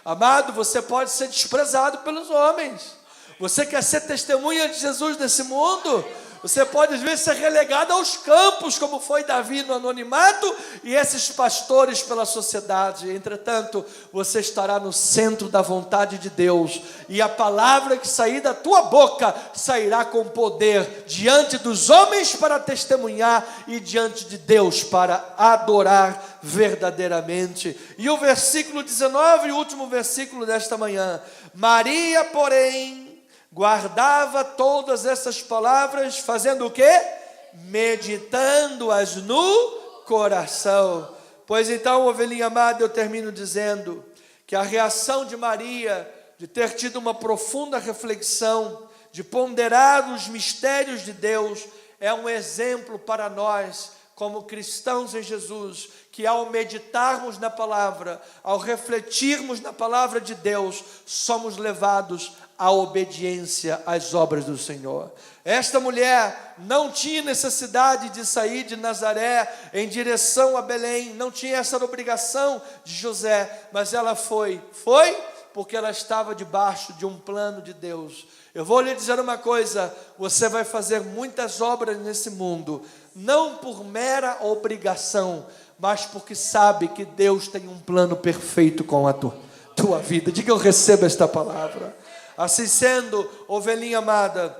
Amado, você pode ser desprezado pelos homens. Você quer ser testemunha de Jesus nesse mundo? Você pode às vezes ser relegado aos campos, como foi Davi no anonimato, e esses pastores pela sociedade. Entretanto, você estará no centro da vontade de Deus, e a palavra que sair da tua boca sairá com poder diante dos homens para testemunhar e diante de Deus para adorar verdadeiramente. E o versículo 19, o último versículo desta manhã: Maria, porém, guardava todas essas palavras, fazendo o quê? Meditando-as no coração. Pois então, ovelhinha amada, eu termino dizendo que a reação de Maria, de ter tido uma profunda reflexão, de ponderar os mistérios de Deus, é um exemplo para nós, como cristãos em Jesus, que ao meditarmos na palavra, ao refletirmos na palavra de Deus, somos levados à obediência às obras do Senhor. Esta mulher não tinha necessidade de sair de Nazaré em direção a Belém, não tinha essa obrigação de José, mas ela foi porque ela estava debaixo de um plano de Deus. Eu vou lhe dizer uma coisa: você vai fazer muitas obras nesse mundo, não por mera obrigação, mas porque sabe que Deus tem um plano perfeito com a tua vida. Diga: eu recebo esta palavra. Assim sendo, ovelhinha amada,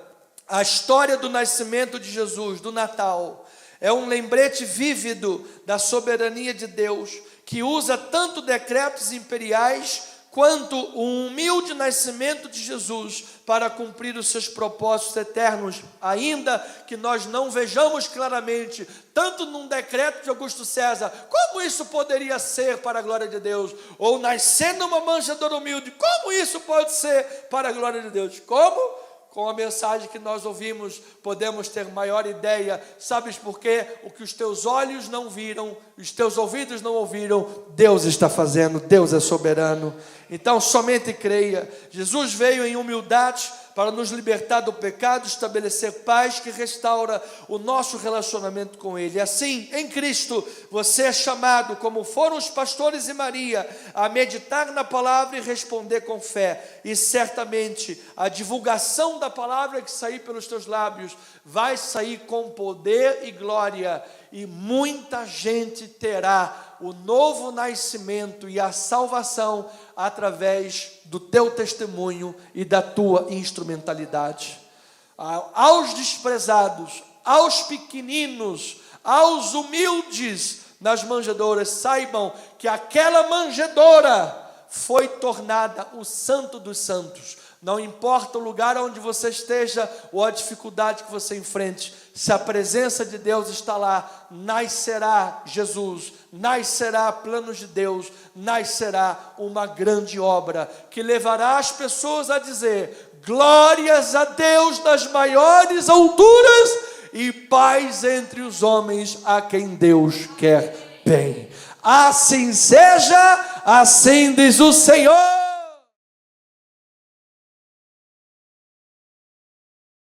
a história do nascimento de Jesus, do Natal, é um lembrete vívido da soberania de Deus, que usa tanto decretos imperiais quanto o humilde nascimento de Jesus para cumprir os seus propósitos eternos, ainda que nós não vejamos claramente, tanto num decreto de Augusto César, como isso poderia ser para a glória de Deus, ou nascendo uma manjedoura humilde, como isso pode ser para a glória de Deus? Como? Com a mensagem que nós ouvimos, podemos ter maior ideia. Sabes por quê? O que os teus olhos não viram, os teus ouvidos não ouviram, Deus está fazendo, Deus é soberano. Então somente creia. Jesus veio em humildade para nos libertar do pecado, estabelecer paz que restaura o nosso relacionamento com Ele. Assim, em Cristo, você é chamado, como foram os pastores e Maria, a meditar na palavra e responder com fé. E certamente a divulgação da palavra que sair pelos teus lábios vai sair com poder e glória, e muita gente terá o novo nascimento e a salvação através do teu testemunho e da tua instrumentalidade. Aos desprezados, aos pequeninos, aos humildes nas manjedouras, saibam que aquela manjedoura foi tornada o santo dos santos. Não importa o lugar onde você esteja ou a dificuldade que você enfrente, se a presença de Deus está lá, nascerá Jesus, nascerá planos de Deus, nascerá uma grande obra que levará as pessoas a dizer: glórias a Deus nas maiores alturas e paz entre os homens a quem Deus quer bem. Assim seja, assim diz o Senhor.